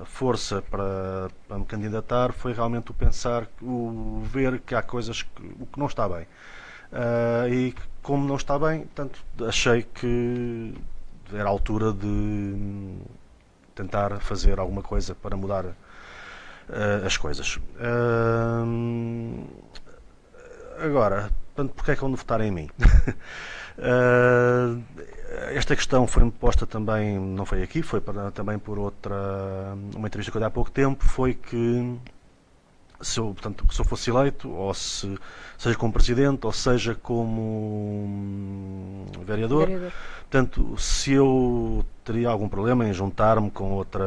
a força para me candidatar, foi realmente o pensar, o ver que há coisas o que não está bem. E como não está bem, portanto, achei que era a altura de tentar fazer alguma coisa para mudar as coisas. Agora, portanto, porque é que vão votar em mim? Esta questão foi-me posta também, não foi aqui, foi também por uma entrevista que eu dei há pouco tempo, foi que se eu fosse eleito, ou seja como presidente, ou seja como vereador, portanto, se eu teria algum problema em juntar-me com outro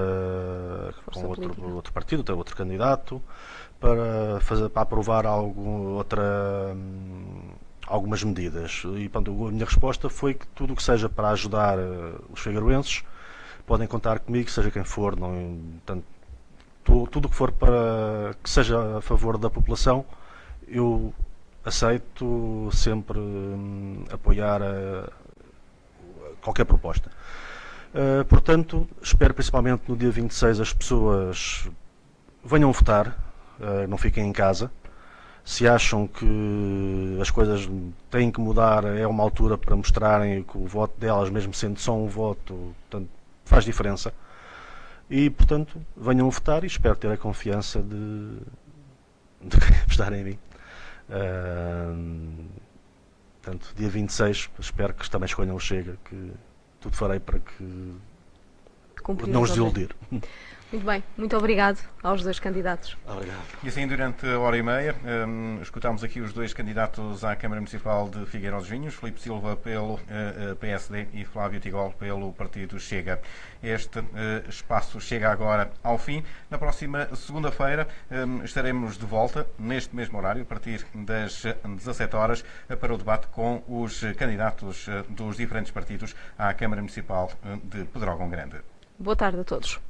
partido, outro candidato, para aprovar algumas medidas. E pronto, a minha resposta foi que tudo o que seja para ajudar os figueirenses podem contar comigo, seja quem for. Portanto, tudo o que for para que seja a favor da população, eu aceito sempre apoiar qualquer proposta. Portanto, espero principalmente no dia 26 as pessoas venham votar, não fiquem em casa. Se acham que as coisas têm que mudar, é uma altura para mostrarem que o voto delas, mesmo sendo só um voto, portanto, faz diferença. E, portanto, venham votar e espero ter a confiança de votar em mim. Portanto, dia 26, espero que também escolham o Chega, que tudo farei para que Cumprir não os os objetivos. desiludir. Muito bem, muito obrigado aos dois candidatos. Obrigado. E assim, durante a hora e meia, escutámos aqui os dois candidatos à Câmara Municipal de Figueira dos Vinhos, Filipe Silva pelo PSD e Flávio Tigol pelo Partido Chega. Este espaço chega agora ao fim. Na próxima segunda-feira estaremos de volta, neste mesmo horário, a partir das 17 horas, para o debate com os candidatos dos diferentes partidos à Câmara Municipal de Pedrógão Grande. Boa tarde a todos.